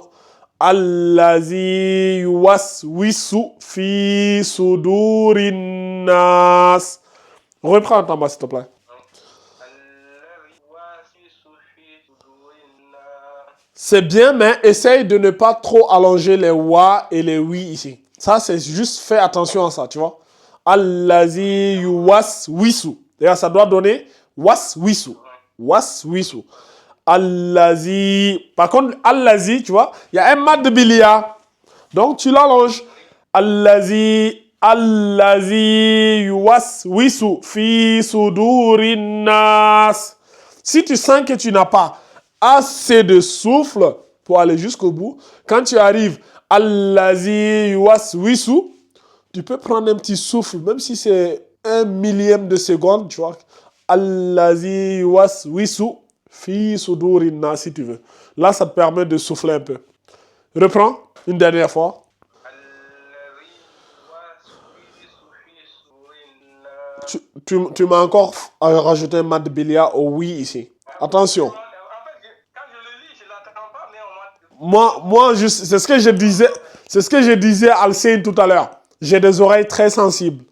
Allazi yuwaswisu fi sudurin nas. Reprends Tamba, s'il te plaît. C'est bien, mais essaye de ne pas trop allonger les wa et les oui ici. Ça, c'est juste fais attention à ça, tu vois. Allazi yuwaswisu. D'ailleurs, ça doit donner waswisu. Waswisu. Allazi. Par contre, allazi, tu vois, il y a un mad bilia. Donc, tu l'allonges. Allazi yuwaswisu fi sudurin nas. Si tu sens que tu n'as pas assez de souffle pour aller jusqu'au bout, quand tu arrives Allazi yuwaswisu, tu peux prendre un petit souffle, même si c'est 1 millième de seconde, tu vois. Allazi yuwaswisu fi sudurin nas, si tu veux. Là, ça te permet de souffler un peu. Reprends une dernière fois. Tu m'as encore rajouté un mad bilia au oui ici. Attention. En fait, quand je le lis, je ne l'attends pas, mais Moi, c'est ce que je disais. C'est ce que je disais à Alcine tout à l'heure. J'ai des oreilles très sensibles.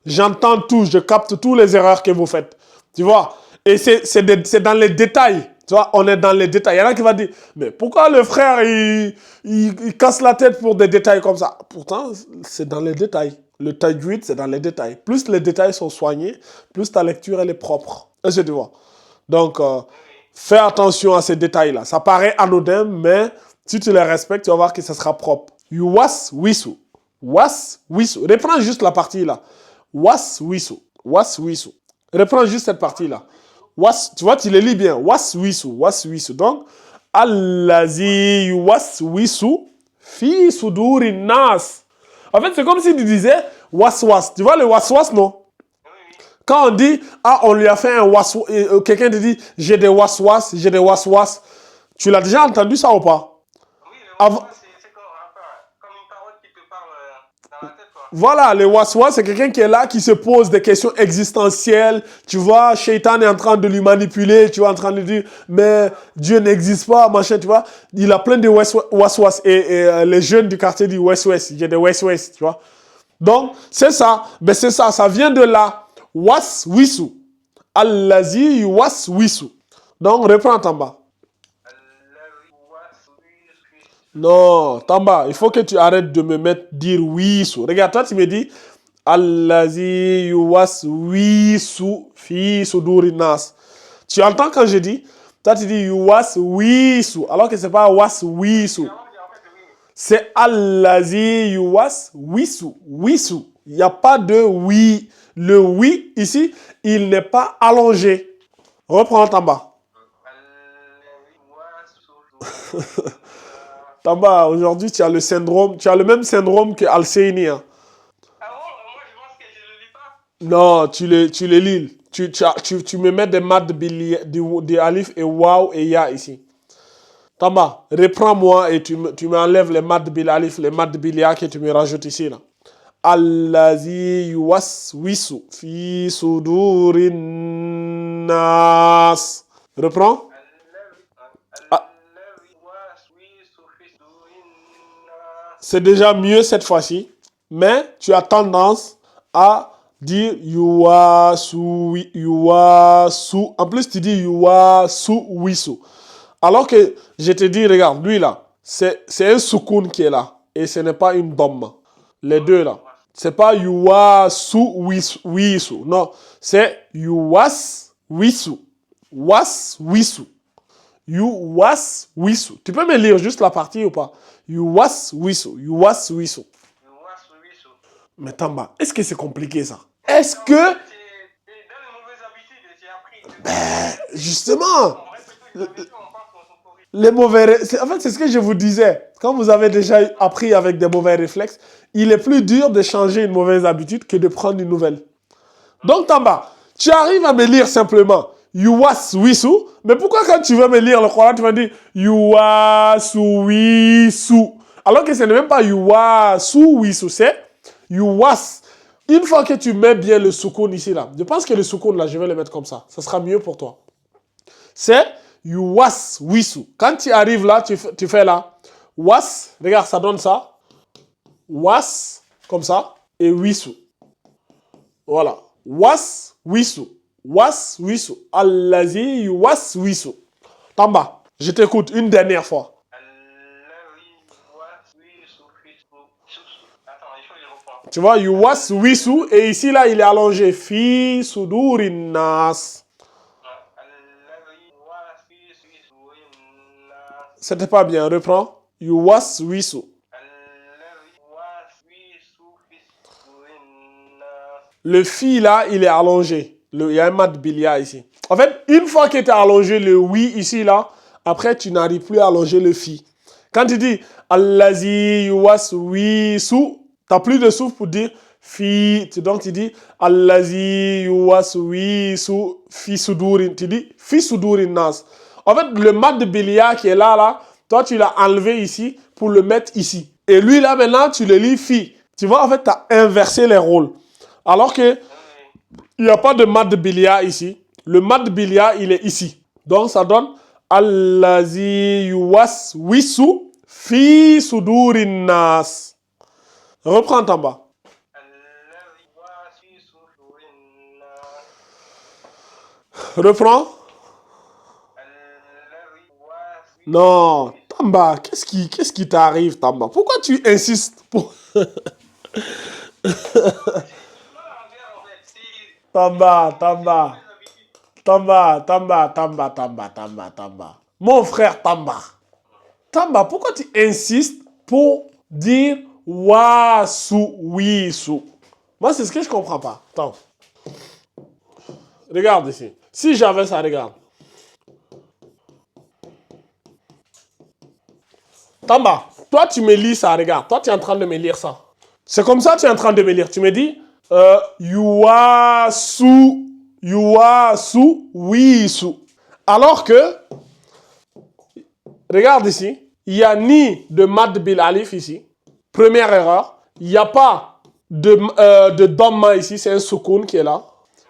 J'entends tout, je capte tous les erreurs que vous faites. Tu vois? Et c'est dans les détails. Tu vois, on est dans les détails. Il y en a qui vont dire, mais pourquoi le frère, il casse la tête pour des détails comme ça? Pourtant, c'est dans les détails. Le tajwid, c'est dans les détails. Plus les détails sont soignés, plus ta lecture, elle est propre. Est-ce que tu vois? Donc, fais attention à ces détails-là. Ça paraît anodin, mais si tu les respectes, tu vas voir que ça sera propre. Yuwaswisu. Waswisu. Reprends juste la partie là. Waswisu. Waswisu. Reprends juste cette partie-là. Tu vois, tu les lis bien. Waswisu. Waswisu. Donc, Allazi yuwaswisu fi sudurin nas. En fait, c'est comme si tu disais waswas. Tu vois le waswas, non? Quand on dit, ah, on lui a fait un waswas, quelqu'un te dit, j'ai des waswas, j'ai des waswas. Tu l'as déjà entendu ça ou pas? oui, c'est comme une parole qui te parle dans la tête, quoi. Voilà, le waswas, c'est quelqu'un qui est là, qui se pose des questions existentielles. Tu vois, Shaitan est en train de lui manipuler, tu vois, en train de lui dire, mais Dieu n'existe pas, machin, tu vois. Il a plein de waswas. Et les jeunes du quartier disent waswas, j'ai des waswas, tu vois. Donc, c'est ça. Ben, c'est ça, ça vient de là. Waswisu. Allazi waswisu. Donc, reprends Tamba. Non, Tamba, il faut que tu arrêtes de me dire wisu. Regarde, toi, tu me dis Allazi waswisu fi sudurin nas. Tu entends quand je dis, toi, tu dis waswisu, alors que c'est pas waswisu. C'est Allazi waswisu. Wisu. Il n'y a pas de oui. Le oui, ici, il n'est pas allongé. Reprends Tamba. Tamba, aujourd'hui, tu as le syndrome, tu as le même syndrome que Al-Seini. Hein. Ah bon, moi je pense que je ne le lis pas. Non, tu les lis. Tu me mets des maths des alif et waw et ya ici. Tamba, reprends-moi et tu m'enlèves les maths bil alif, les maths bil ya que tu me rajoutes ici là. Allazi yuwaswisu fi sudurin nas. Reprends. C'est déjà mieux cette fois-ci. Mais tu as tendance à dire yuwasu, yuwasu. En plus, tu dis yuwasu, wisu. Alors que je te dis, regarde, lui là, c'est un soukoun qui est là. Et ce n'est pas une dhamma. Les deux là. C'est pas yuwasu, wisu. Non, c'est yuwas, wisu. Was, wisu. Yuwas, wisu. Tu peux me lire juste la partie ou pas? Yuwas, wisu. Yuwas, wisu. Mais Tamba, est-ce que c'est compliqué ça? Est-ce que... Dans les mauvaises habitudes, j'ai appris. Justement, On répète les habitudes, on pense qu'on corrige. les mauvais... En fait, c'est ce que je vous disais. Quand vous avez déjà appris avec des mauvais réflexes, il est plus dur de changer une mauvaise habitude que de prendre une nouvelle. Donc Tamba, tu arrives à me lire simplement Yuwas wisu, mais pourquoi quand tu veux me lire le Coran, tu vas dire Yuwasu wisu, alors que ce n'est même pas Yuwasu wisu, c'est Yuwas. Une fois que tu mets bien le soukoun ici là, je pense que le soukoun là, je vais le mettre comme ça sera mieux pour toi. C'est Yuwas wisu. Quand tu arrives là, tu fais là Was, regarde, ça donne ça. Was, comme ça, et wisu. Voilà. Was wisu. Was wisu. Allazi was wisu. Tamba, je t'écoute une dernière fois. Attends, il faut les reprendre. Tu vois, was wisu, et ici là, il est allongé. Fi sudurin nas. C'était pas bien, reprends. Was wisu. Le fi là, il est allongé. Il y a un mat bilia ici. En fait, une fois que tu as allongé le oui ici là, après tu n'arrives plus à allonger le fi. Quand tu dis Allazi yuwas wisu, tu n'as plus de souffle pour dire fi. Donc tu dis Allazi yuwas wisu fi sudurin. Tu dis fi sudurin nas. En fait, le mat de bilia qui est là, toi tu l'as enlevé ici pour le mettre ici. Et lui là maintenant, tu le lis fi. Tu vois, en fait, tu as inversé les rôles. Alors que il n'y a pas de mad bilia ici. Le mad bilia, il est ici. Donc, ça donne Allazi yuwas wisu fi sudurin nas. Reprends en bas. Reprends. Non, Tamba, qu'est-ce qui t'arrive, Tamba? Pourquoi tu insistes pour... Tamba. Mon frère Tamba. Tamba, pourquoi tu insistes pour dire wasu wisu? Moi, c'est ce que je comprends pas. Attends. Regarde ici. Si j'avais ça, regarde. Tamba, toi, tu me lis ça, regarde. Toi, tu es en train de me lire ça. C'est comme ça que tu es en train de me lire. Tu me dis... yuwasu wisu. Alors que, regarde ici, il n'y a ni de mad bil alif ici. Première erreur. Il n'y a pas de dhamma ici, c'est un soukoun qui est là.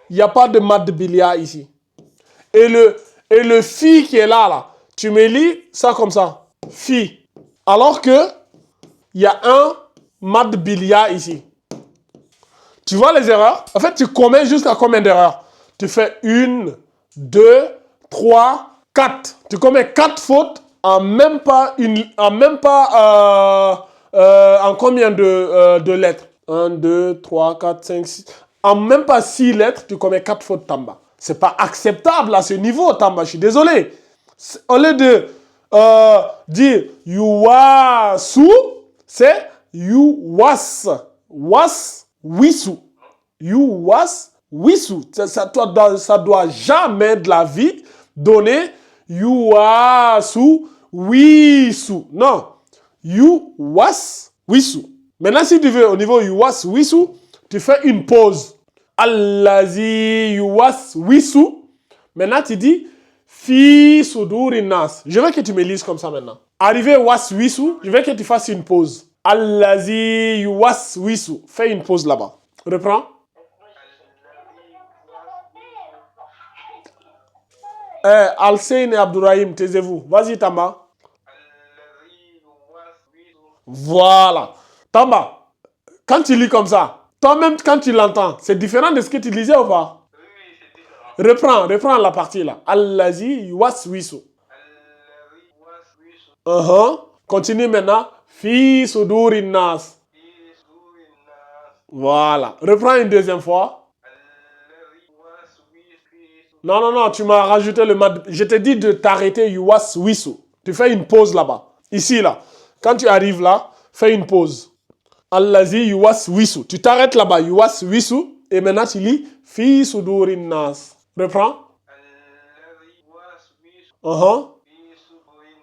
Il n'y a pas de mad bilia ici. Et le fi qui est là, tu me lis ça comme ça. Fi. Alors que, il y a un mad bilia ici. Tu vois les erreurs? En fait, tu commets jusqu'à combien d'erreurs? Tu fais 1, 2, 3, 4. Tu commets 4 fautes en même pas en combien de lettres? 1, 2, 3, 4, 5, 6. En même pas 6 lettres, tu commets 4 fautes, Tamba. C'est pas acceptable à ce niveau, Tamba. Je suis désolé. Au lieu de dire yuwasu, c'est yuwas. Was wisu. Yuwas wisu. Ça doit jamais de la vie donner yuwasu wisu. Non. Yuwas wisu. Maintenant, si tu veux au niveau yuwas wisu, tu fais une pause. Allazi yuwas wisu. Maintenant, tu dis fi sudurin nas. Je veux que tu me lises comme ça maintenant. Arrivé was wisu, je veux que tu fasses une pause. Allazi yuwas wisu. Fais une pause là-bas. Reprends. Al-Seyn et Abdourahim, taisez-vous. Vas-y, Tamba. Voilà. Tamba, quand tu lis comme ça, toi-même, quand tu l'entends, c'est différent de ce que tu lisais ou pas? Oui, oui, c'est différent. Reprends la partie là. Allazi yuwaswisu. Allazi waswisu Continue maintenant. Fi sudurin nas. fi sudurin nas. Voilà. Reprends une deuxième fois. Allazi waswisu fi sudurin. Non, tu m'as rajouté le mad. Je te dis de t'arrêter yuwaswisu. Tu fais une pause là-bas. Ici, là. Quand tu arrives là, fais une pause. Allazi yuwaswisu. Tu t'arrêtes là-bas. Yuwaswisu. Et maintenant, tu lis fi sudurin nas. Reprends. Allazi waswisu Uh-huh. fi sudurin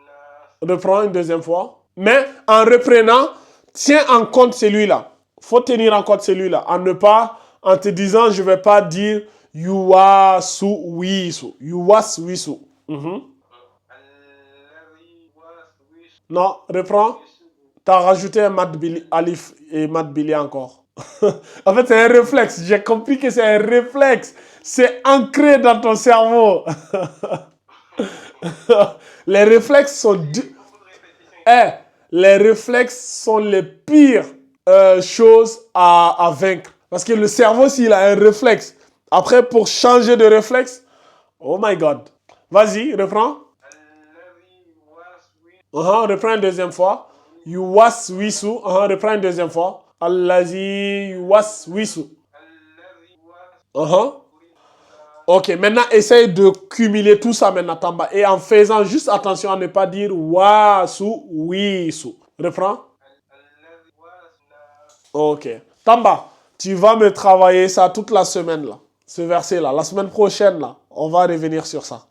nas. Reprends une deuxième fois. Mais en reprenant, tiens en compte celui-là. Faut tenir en compte celui-là. En te disant, je ne vais pas dire yuwaswisu. Yuwaswisu. Allazi waswisu Non, reprends. fi sudurin. Tu as rajouté un mad bili, alif et mad bili encore. En fait, c'est un réflexe. J'ai compris que c'est un réflexe. C'est ancré dans ton cerveau. Les réflexes sont... Beaucoup de répétitions. Les réflexes sont les pires choses à vaincre. Parce que le cerveau, s'il a un réflexe, après, pour changer de réflexe, oh my God. Vas-y, reprends. Allazi waswisu Reprends une deuxième fois. Yuwaswisu. Reprends une deuxième fois. Allazi yuwaswisu. Allazi waswisu. Ok, maintenant, essaye de cumuler tout ça maintenant, Tamba. Et en faisant juste attention à ne pas dire wasu, wisu. Reprends. Allazi wasna. Ok. Tamba, tu vas me travailler ça toute la semaine, là. Ce verset-là. La semaine prochaine, là, on va revenir sur ça.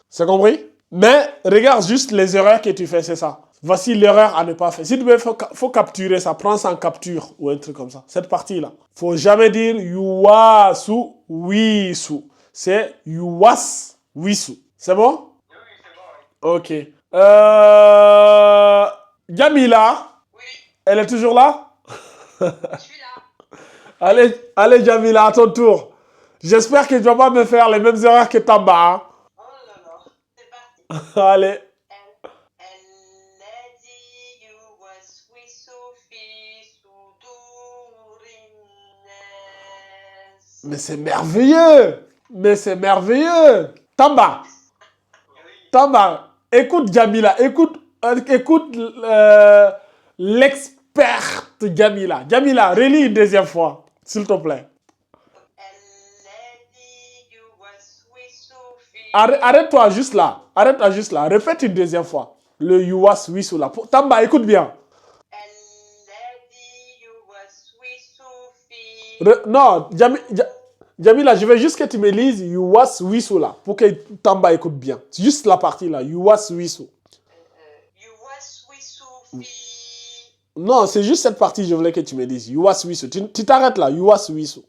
C'est compris? Mais regarde juste les erreurs que tu fais, c'est ça. Voici l'erreur à ne pas faire. Si tu veux, faut capturer ça. Prends ça en capture ou un truc comme ça. Cette partie-là. Faut jamais dire yuwasu wisu. C'est yuwas wisu. C'est bon? Oui, c'est bon. Ok. Jamila, Oui, elle est toujours là? je suis là. Allez Jamila, à ton tour. J'espère que tu vas pas me faire les mêmes erreurs que Tamba. Oh là là, c'est parti. Allez. الذي يوسوس في صدور الناس. Mais c'est merveilleux. Mais c'est merveilleux. Tamba. Tamba. Écoute Jamila. Écoute l'experte Jamila. Jamila, relis une deuxième fois, s'il te plaît. الذي يوسوس في Arrête-toi juste là. Arrête-toi juste là. Répète une deuxième fois. Le yuwas wisu là. Tamba, écoute bien. الذي يوسوس في Non, Jamila, je veux juste que tu me lises yuwas wisu là. Pour que Tamba écoute bien. C'est juste la partie là. Yuwas wisu. يوسوس في Non, c'est juste cette partie que je voulais que tu me dises. Yuwas wisu. Tu t'arrêtes là. Yuwas wisu.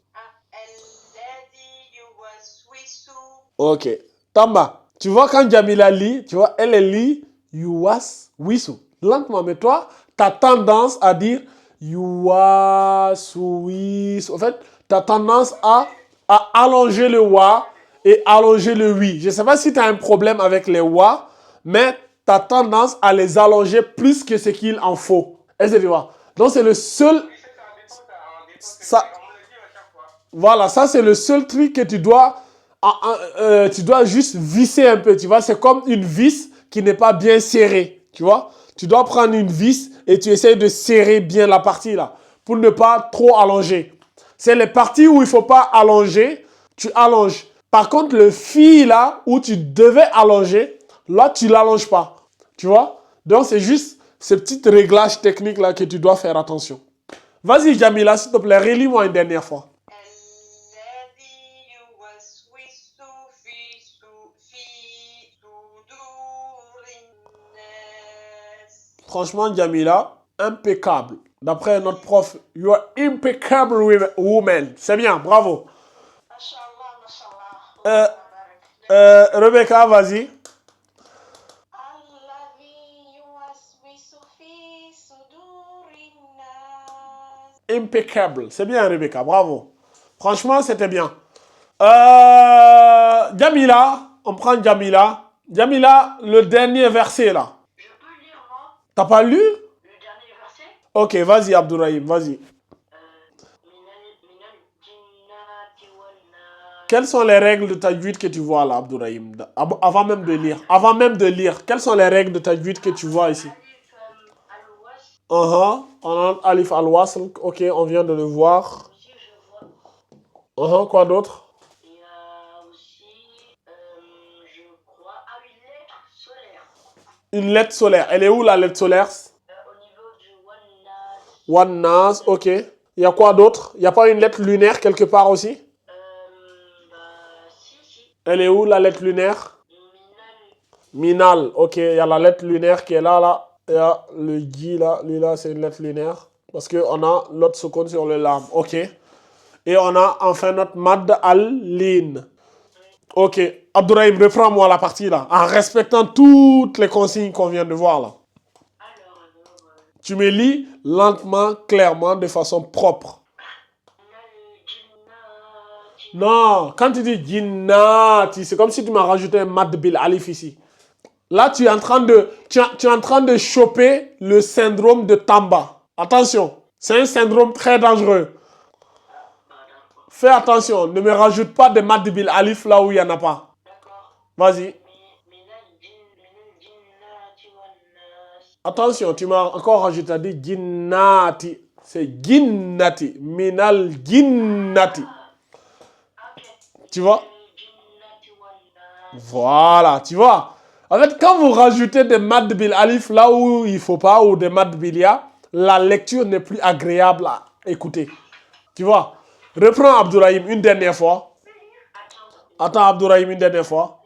الذي يوسوس. Ok. Tamba, tu vois quand Jamila lit, tu vois, elle lit yuwas wisu. Lentement, mais toi, tu as tendance à dire yuwas wisu. En fait, tu as tendance à allonger le wa et allonger le oui. Je ne sais pas si tu as un problème avec les wa, mais tu as tendance à les allonger plus que ce qu'il en faut. Est-ce que tu vois? Donc, c'est le seul... Oui, c'est ça, Ça- on me le dit à chaque fois. Voilà, ça c'est le seul truc que tu dois juste visser un peu, tu vois. C'est comme une vis qui n'est pas bien serrée, tu vois. Tu dois prendre une vis et tu essayes de serrer bien la partie là pour ne pas trop allonger. C'est les parties où il ne faut pas allonger, tu allonges. Par contre, le fil là où tu devais allonger, là tu ne l'allonges pas, tu vois. Donc c'est juste ces petits réglages techniques là que tu dois faire attention. Vas-y Jamila, s'il te plaît, relis-moi une dernière fois. الذي يوسوس في صدور الناس. Franchement, Jamila, impeccable. D'après notre prof, you are impeccable woman. C'est bien, bravo. ما شاء الله ما شاء الله. Rebecca, vas-y. الذي يوسوس في صدور الناس. Impeccable. C'est bien, Rebecca, bravo. Franchement, c'était bien. Jamila, on prend Jamila. Jamila, le dernier verset là. Je peux lire moi? T'as pas lu? Ok, vas-y, Abdourahim, vas-y. Quelles sont les règles de tajwid que tu vois là, Abdourahim? Avant même de lire. Avant même de lire, quelles sont les règles de tajwid que tu vois ici? On a Alif al-Wasl. Ok, on vient de le voir. Quoi d'autre? Il y a aussi, je crois, une lettre solaire. Une lettre solaire. Elle est où la lettre solaire? Au niveau du One Nas. One Nas, ok. Il y a quoi d'autre? Il n'y a pas une lettre lunaire quelque part aussi? Si. Elle est où la lettre lunaire? Minal. Minal, ok. Il y a la lettre lunaire qui est là, là. Il y a le Gi là. Lui là, c'est une lettre lunaire. Parce qu'on a l'autre sukun sur le lam. Ok. Et on a enfin notre mad al-lin. Ok. Abdourahim, reprends-moi la partie là. En respectant toutes les consignes qu'on vient de voir là. Tu me lis lentement, clairement, de façon propre. Non, quand tu dis jinnati, c'est comme si tu m'as rajouté un mad bil alif ici. Là, tu es en train de choper le syndrome de Tamba. Attention, c'est un syndrome très dangereux. Fais attention, ne me rajoute pas de mad bil alif là où il n'y en a pas. Vas-y. Attention, tu m'as encore rajouté, dit jinnati. C'est jinnati. Minal jinnati. Tu vois? Voilà, tu vois? En fait, quand vous rajoutez des mad bil alif là où il ne faut pas, ou des mad bilia, la lecture n'est plus agréable à écouter. Tu vois? Reprends Abdourahim une dernière fois. Attends Abdourahim une dernière fois.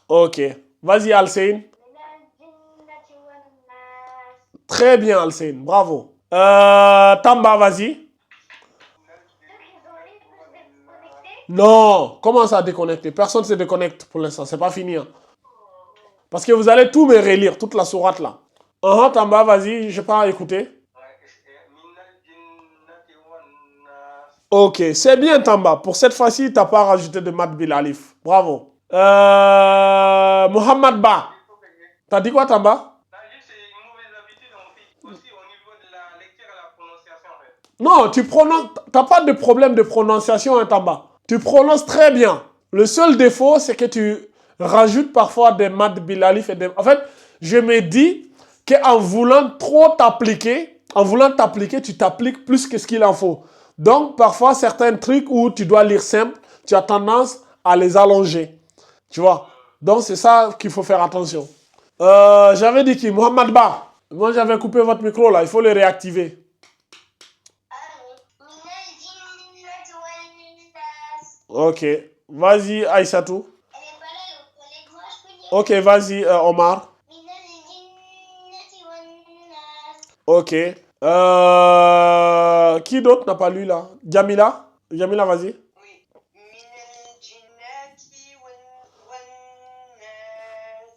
Ok. Vas-y Alsein. Très bien Alsein, bravo. Tamba, vas-y. Non, comment ça déconnecter? Personne ne se déconnecte pour l'instant, c'est pas fini. Hein. Parce que vous allez tout me relire, toute la sourate là. Tamba, vas-y, je n'ai pas écouté. Ok, c'est bien Tamba. Pour cette fois-ci, tu n'as pas rajouté de mad bil alif. Bravo. Mohamed Ba. T'as dit quoi Tamba? Non, tu prononces. T'as pas de problème de prononciation, hein, Tamba. Tu prononces très bien. Le seul défaut, c'est que tu rajoutes parfois des mad bil alif et des... En fait, je me dis qu'en voulant trop t'appliquer, tu t'appliques plus que ce qu'il en faut. Donc, parfois, certains trucs où tu dois lire simple, tu as tendance à les allonger. Tu vois? Donc, c'est ça qu'il faut faire attention. J'avais dit qui? Mohamed Ba. Moi, j'avais coupé votre micro là. Il faut le réactiver. Ok. Vas-y, Aïssatou. Ok, vas-y, Omar. Ok. Qui d'autre n'a pas lu là? Jamila? Jamila, vas-y.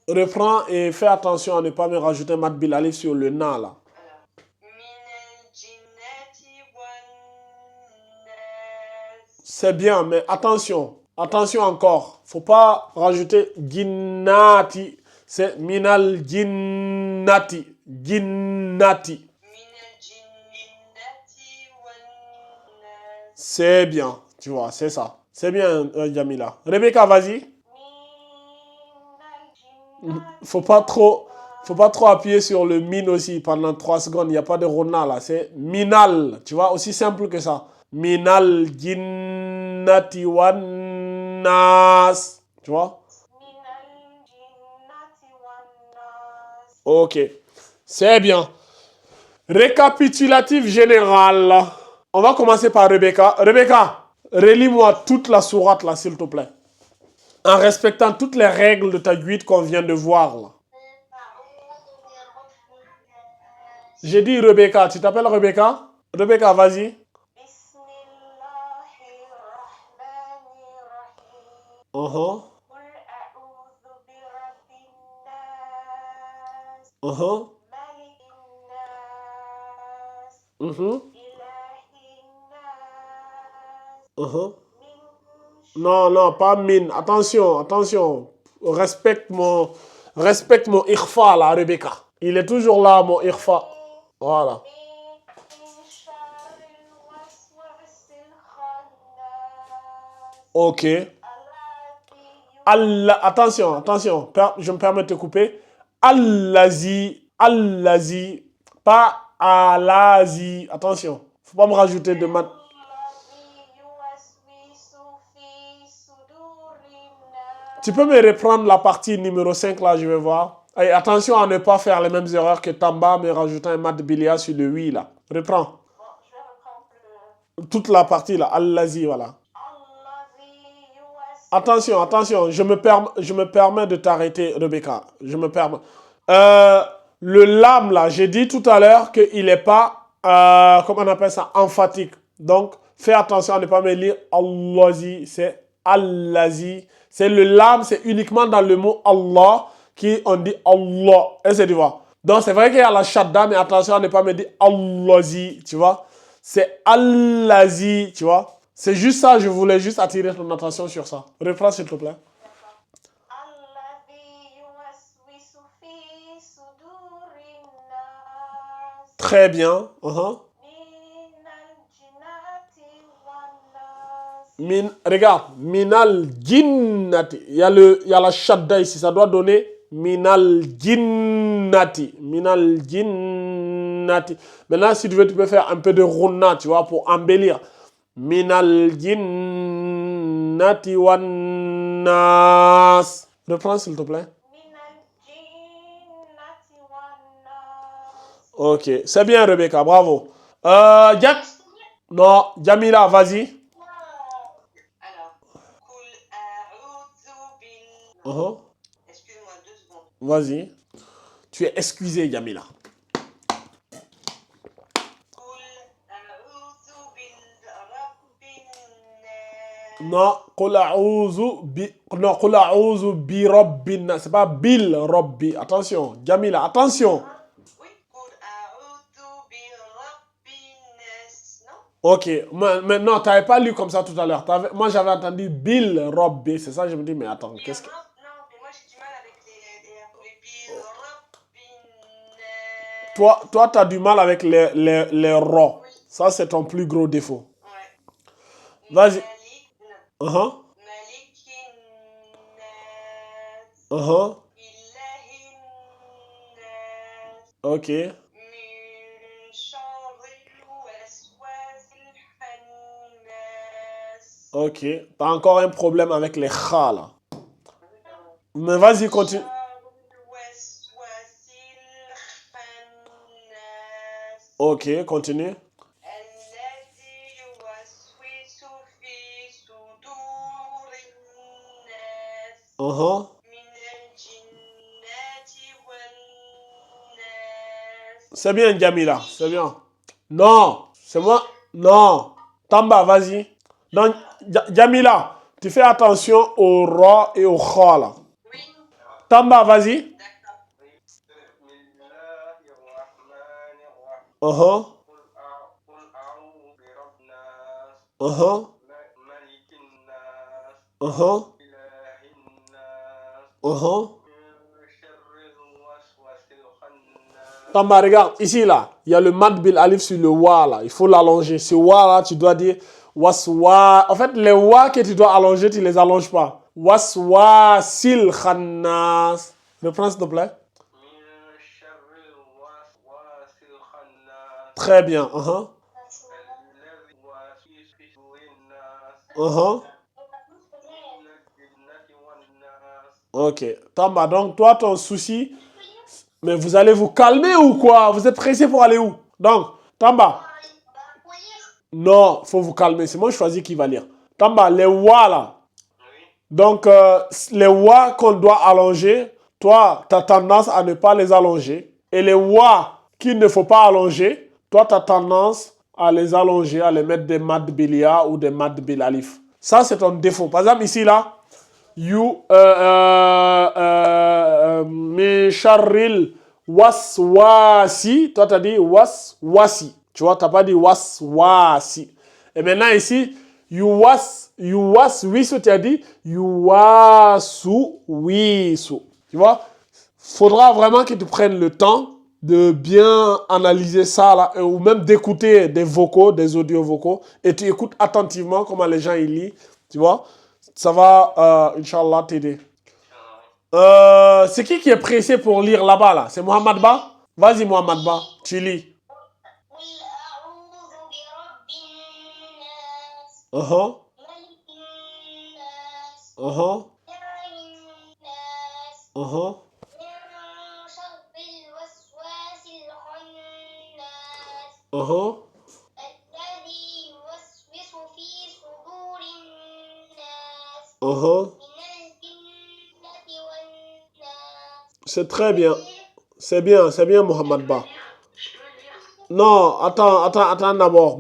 Reprends et fais attention à ne pas me rajouter mad bil alif sur le na là. C'est bien, mais attention. Attention encore. Faut pas rajouter jinnati. C'est minal jinnati. Jinnati. C'est bien. Tu vois, c'est ça. C'est bien, Jamila. Rebecca, vas-y. Faut pas trop appuyer sur le min aussi pendant 3 secondes. Il n'y a pas de rona là. C'est minal. Tu vois, aussi simple que ça. Minal jinnati wan nas. Tu vois? Ok. C'est bien. Récapitulatif général. On va commencer par Rebecca. Rebecca, relis-moi toute la sourate là, s'il te plaît. En respectant toutes les règles de tajwid qu'on vient de voir là. J'ai dit Rebecca. Tu t'appelles Rebecca? Rebecca, vas-y. Non, pas min. Attention. Respecte mon ikhfa là, Rebecca. Il est toujours là, mon irfa. Voilà. من شر الوسواس الخناس Ok. الذي Allah, attention, attention. Je me permets de te couper. Allazi, Allazi. Pas Alazi. Attention. Faut pas me rajouter de mat. الذي يوسوس في صدور الناس. Tu peux me reprendre la partie numéro 5 là, je vais voir. Et attention à ne pas faire les mêmes erreurs que Tamba, mais rajoutant un mat bilia sur le oui là. Reprends. Bon, je vais reprendre Toute la partie là. Allazi, voilà. الذي يوسوس. Attention, attention, je me permets de t'arrêter, Rebecca. Je me permets. Le lam, là, j'ai dit tout à l'heure qu'il n'est pas, comment on appelle ça, emphatique. Donc, fais attention à ne pas me lire Allazi, c'est Allazi. C'est le lam, c'est uniquement dans le mot Allah qu'on dit Allah. Est-ce que tu vois? Donc, c'est vrai qu'il y a la shadda, mais attention à ne pas me dire Allazi, tu vois? C'est Allazi, tu vois? C'est juste ça, je voulais juste attirer ton attention sur ça. Reprends s'il te plaît. الذي يوسوس في صدور الناس Très bien. من الجنة والناس. Regarde, minal jinnati. Il y a la shadda ici, ça doit donner minal jinnati. Minal jinnati. Maintenant, si tu veux, tu peux faire un peu de runna, tu vois, pour embellir. Minal jinnati wan nas. Reprends s'il te plaît. من الجنة والناس. Ok, c'est bien Rebecca, bravo. Non, Jamila, vas-y. Alors, Kul a'udhu bil... Uh-huh. Excuse-moi 2 secondes. Vas-y. Tu es excusé, Jamila. Kul a'udhu bil rabbin nas. Non, qul a'udhu bi rabbin nas. C'est pas bil rabbi. Attention, Jamila, attention. Oui, Kul a'udhu bil rabbin nas. Non? Ok, mais non, tu n'avais pas lu comme ça tout à l'heure. Moi, j'avais entendu bil rabbi. C'est ça, je me dis, mais attends, qu'est-ce que... Non, mais moi j'ai du mal avec les bil rabbin nas. Toi, tu as du mal avec les ro. Oui. Ça, c'est ton plus gros défaut. Ouais. Vas-y. Malik, non. Uh-huh. Malikin nas. Uh-huh. Ilahin nas. Ok. من شر الوسواس الخناس. Ok. Tu as encore un problème avec les kha, là. Mais vas-y, continue. شر الوسواس الخناس. Ok, continue. الذي يوسوس في صدور الناس. Uh-huh. من الجنة والناس. C'est bien, Jamila. C'est bien. Non, c'est moi. Non. Tamba, vas-y. Donc, Jamila, tu fais attention au ra et au kha, là. Oui, Tamba, vas-y. d'accord. بسم الله الرحمن الرحيم. Uh-huh. قل أعوذ برب الناس Uh-huh. ملك الناس Uh-huh. إله الناس Uh-huh. من شر الوسواس الخناس. Tamba, regarde, ici, là, il y a le mad bil alif sur le wa, là. Il faut l'allonger. Ce wa, là, tu dois dire waswa. En fait, les wa que tu dois allonger, tu les allonges pas. Waswasil khannas. Reprends, s'il te plaît. من شر الوسواس الخناس Très bien. Uh-huh. الذي يوسوس في صدور الناس Uh-huh. من الجنة والناس. Ok. Tamba, donc, toi, ton souci... Mais vous allez vous calmer ou quoi? Vous êtes pressé pour aller où? Donc, Tamba. Non, faut vous calmer. C'est moi qui choisis qui va lire. Tamba, les wa là. Oui. Donc, les wa qu'on doit allonger, toi, tu as tendance à ne pas les allonger. Et les wa qu'il ne faut pas allonger, toi, tu as tendance à les allonger, à les mettre des mad bilia ou des mad bil alif. Ça, c'est ton défaut. Par exemple, ici, là, min sharril waswasi. Toi, tu as dit waswasi. Tu vois, tu n'as pas dit waswasi. Et maintenant, ici, yuwaswisu, tu as dit yuwasuwisu. Tu vois, faudra vraiment que tu prennes le temps de bien analyser ça, là, ou même d'écouter des vocaux, des audios vocaux, et tu écoutes attentivement comment les gens ils lisent, tu vois. Ça va, Inch'Allah, t'aider. C'est qui est pressé pour lire là-bas, là? C'est Mohamed Ba? Vas-y, Mohamed Ba, tu lis. قل أعوذ برب الناس Uh-huh, ملك الناس uh-huh, إله الناس uh-huh, من شر الوسواس الخناس uh-huh, الذي يوسوس في صدور الناس uh-huh. من الجنة والناس. C'est très bien. C'est bien, Mohamed Ba. Non, attends d'abord.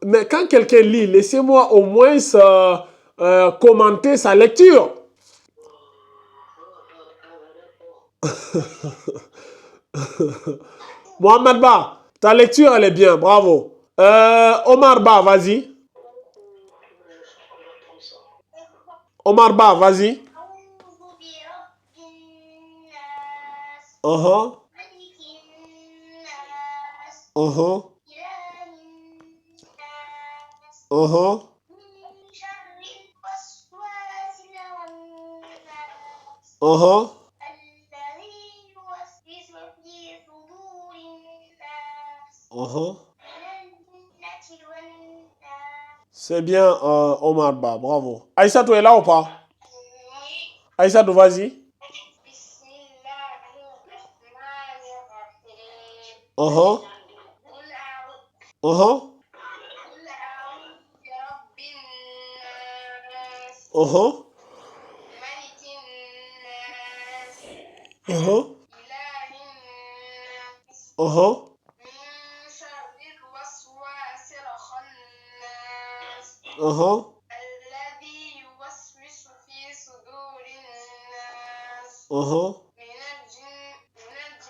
Mais quand quelqu'un lit, laissez-moi au moins commenter sa lecture. Mohamed Ba, ta lecture, elle est bien, bravo. Omar Ba, vas-y. Omar Ba, vas-y. أعوذ برب الناس Uh-huh, ملك الناس uh-huh, إله الناس uh-huh, من شر الوسواس الخناس uh-huh. الذي يوسوس في صدور الناس Uh-huh. من الجنة والناس. C'est bien, Omar Ba, bravo. Aïssatou est là ou pas? Aïssatou, vas-y. بسم الله الرحمن الرحيم. Uh-huh, قل أعوذ uh-huh, قل أعوذ برب الناس uh-huh, ملك الناس uh-huh, إله الناس uh-huh, من شر الوسواس الخناس uh-huh. الذي يوسوس في صدور الناس Uh-huh. من الجنة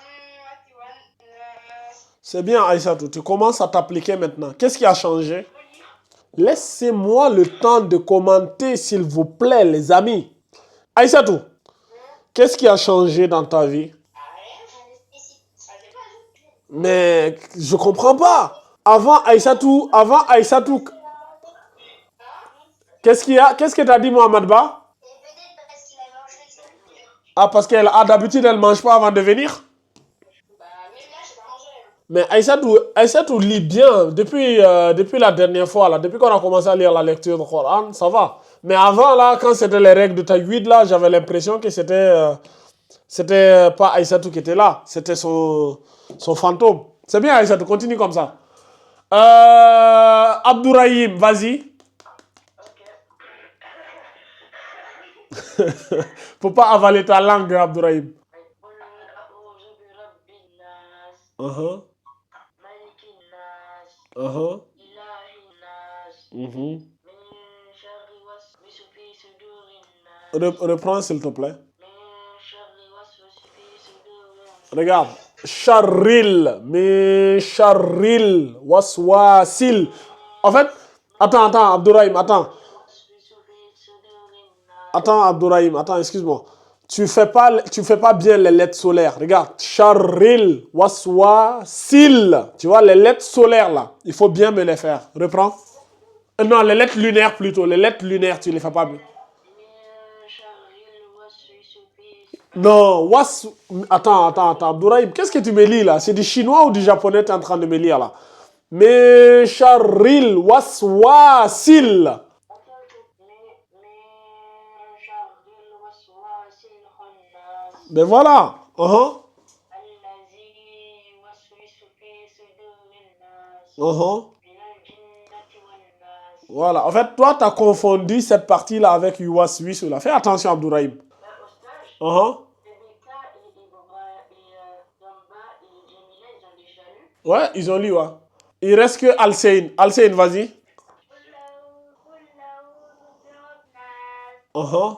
والناس. C'est bien, Aïssatou, tu commences à t'appliquer maintenant. Qu'est-ce qui a changé? Laissez-moi le temps de commenter, s'il vous plaît, les amis. Aïssatou, qu'est-ce qui a changé dans ta vie? Mais je comprends pas. Avant Aïssatou, qu'est-ce qu'il y a? Qu'est-ce que t'as dit, Mohamed Ba? Peut-être parce qu'il a mangé ça. Ah, parce qu'elle d'habitude, elle mange pas avant de venir? Bah, même là, j'ai pas mangé. Mais Aïssatou lit bien depuis la dernière fois, là, depuis qu'on a commencé à lire la lecture du Coran, ça va. Mais avant, là, quand c'était les règles de tajwid, là, j'avais l'impression que c'était pas Aïssatou qui était là, c'était son fantôme. C'est bien, Aïssatou, continue comme ça. Abdourahim, vas-y. Faut pas avaler ta langue, Abdourahim. قل أعوذ برب الناس Uh-huh, ملك الناس uh-huh, إله الناس mhm. من شر وسوس في صدور الناس Reprends, s'il te plaît. من شر وسوس في صدور الناس. Regarde. Charril, waswasil. En fait, attends, Abdourahim, attends. وسوس في صدور الناس. Attends, Abdourahim, attends, excuse-moi. Tu fais pas bien les lettres solaires. Regarde. Charril, waswasil. Tu vois, les lettres solaires, là. Il faut bien me les faire. Reprends. Non, les lettres lunaires plutôt. Les lettres lunaires, tu les fais pas bien. من شر الوسوس في Non, Attends, Abdourahim, qu'est-ce que tu me lis là? C'est du chinois ou du japonais que tu es en train de me lire là? Mais Charil Waswasil. من شر الوسواس الخناس Ben voilà. Uh-huh. الذي يوسوس في صدور الناس Uh-huh. من الجنة والناس. Voilà. En fait, toi, tu as confondu cette partie-là avec Yuwaswisu là. Fais attention, Abdourahim. Otage, Uh-huh. Rebecca et Gamba et Jamila, ils ont déjà lu. Ouais, ils ont lu, ouais. Il reste que Alsein. Alsein, vas-y. Uh-huh.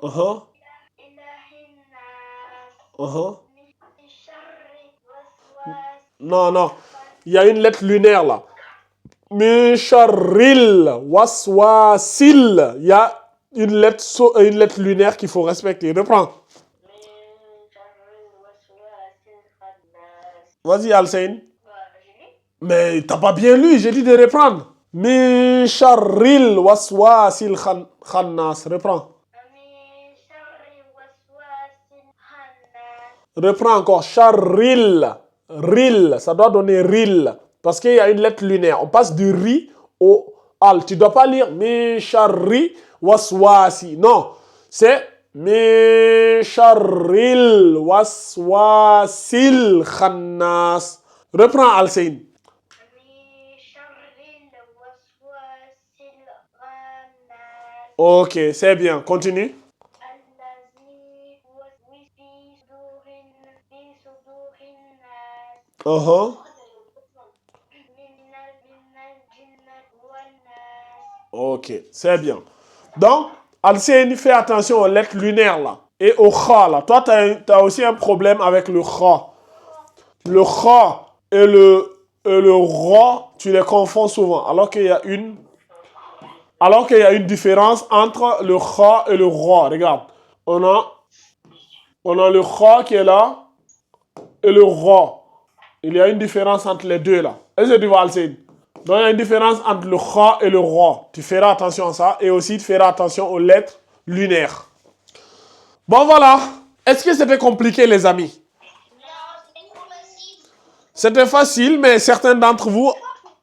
Uh-huh. Uh-huh. Non. Il y a une lettre lunaire là. Misharil Waswasil. Il y a une lettre lunaire qu'il faut respecter. Reprends. من Vas-y, Alsein. Bah, j'ai lu. Mais t'as pas bien lu, j'ai dit de reprendre. Min sharril waswasil khannas. Reprends. Min sharri waswasil khannas. Reprends encore. Sharril. Ril. Ça doit donner ril. Parce qu'il y a une lettre lunaire. On passe du ri au al. Tu dois pas lire min sharri waswasi. Non. C'est min sharril waswasil khannas. Reprends, Alsein. Min sharri waswasil khannas. Ok, c'est bien. Continue. Allazi yuwaswisu fi sudurin nas. Uh-huh. Minal jinnati wan nas. Ok, c'est bien. Donc, Alcénie, fais attention aux lettres lunaires là. Et au kha là. Toi, tu as aussi un problème avec le kha. Le kha et le ra, tu les confonds souvent. Alors qu'il y a une différence entre le kha et le ra. Regarde. On a le kha qui est là et le ra. Il y a une différence entre les deux là. Est-ce que tu vois, Alcénie? Donc, il y a une différence entre le kha et le ra. Tu feras attention à ça. Et aussi, tu feras attention aux lettres lunaires. Bon, voilà. Est-ce que c'était compliqué, les amis? Non, c'était trop facile. C'était facile, mais certains d'entre vous...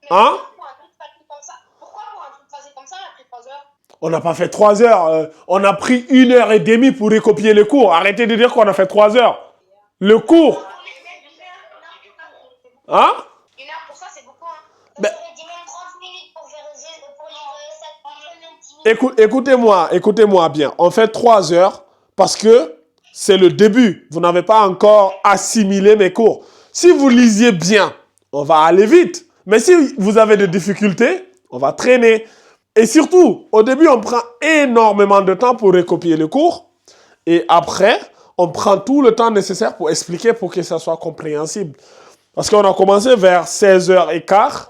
Hein? Pourquoi pour un truc passé comme ça, on a pris 3 heures? On n'a pas fait 3 heures. On a pris 1h30 pour recopier le cours. Arrêtez de dire qu'on a fait 3 heures. Le cours... Hein? 1 heure pour ça, c'est beaucoup, hein. Ben, J'aurais dit même 30 minutes pour livrer 7 écoutez-moi bien. On fait 3 heures parce que c'est le début. Vous n'avez pas encore assimilé mes cours. Si vous lisiez bien, on va aller vite. Mais si vous avez des difficultés, on va traîner. Et surtout, au début, on prend énormément de temps pour recopier le cours. Et après, on prend tout le temps nécessaire pour expliquer pour que ça soit compréhensible. Parce qu'on a commencé vers 16h15.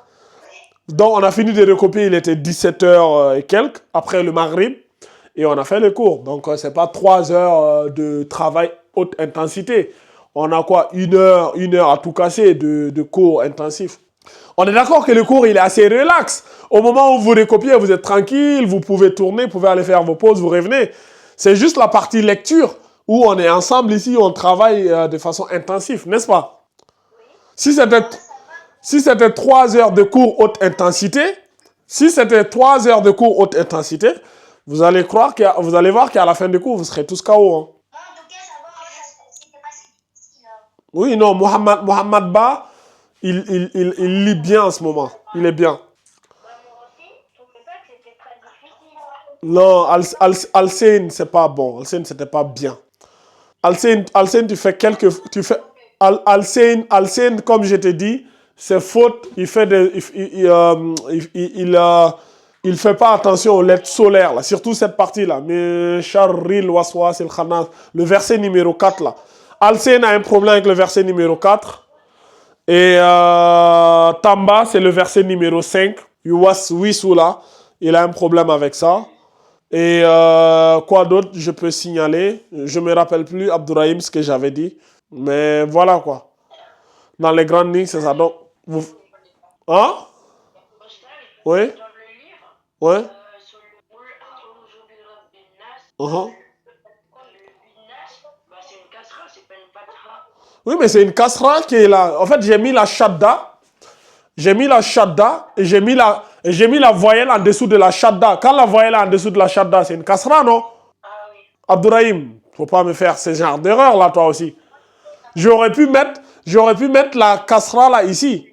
Donc, on a fini de recopier, il était 17h et quelques, après le Maghrib. Et on a fait le cours. Donc, ce n'est pas 3 heures de travail haute intensité. On a quoi? 1 heure à tout casser de cours intensifs. On est d'accord que le cours, il est assez relax. Au moment où vous recopiez, vous êtes tranquille, vous pouvez tourner, vous pouvez aller faire vos pauses, vous revenez. C'est juste la partie lecture où on est ensemble ici, on travaille de façon intensive, n'est-ce pas? Si c'était 3 heures de cours haute intensité, vous allez voir qu'à la fin du cours, vous serez tous KO. Hein. Oui, non, Mohamed Ba, il lit bien en ce moment. Il est bien. Non, Alcine, c'est pas bon. Alcine, c'était pas bien. Alcine, tu fais Alcine, comme je t'ai dit, c'est faute. Il fait il fait pas attention aux lettres solaires, là. Surtout cette partie-là. Mais Sharril Waswa, c'est le verset numéro 4, là. Alcine a un problème avec le verset numéro 4. Et Tamba, c'est le verset numéro 5. Yuwaswisu, là. Il a un problème avec ça. Et quoi d'autre je peux signaler? Je me rappelle plus, Abdourahim, ce que j'avais dit. Mais voilà quoi. Dans les grandes lignes, c'est ça. Donc, vous... Hein? Oui? Ouais? Oui, mais c'est une casserole qui est là. En fait, j'ai mis la shadda. Et j'ai mis la voyelle en dessous de la shadda. Quand la voyelle est en dessous de la shadda, c'est une casserole, non? Ah oui. Abdourahim, faut pas me faire ce genre d'erreur là, toi aussi. J'aurais pu mettre la casserole là ici.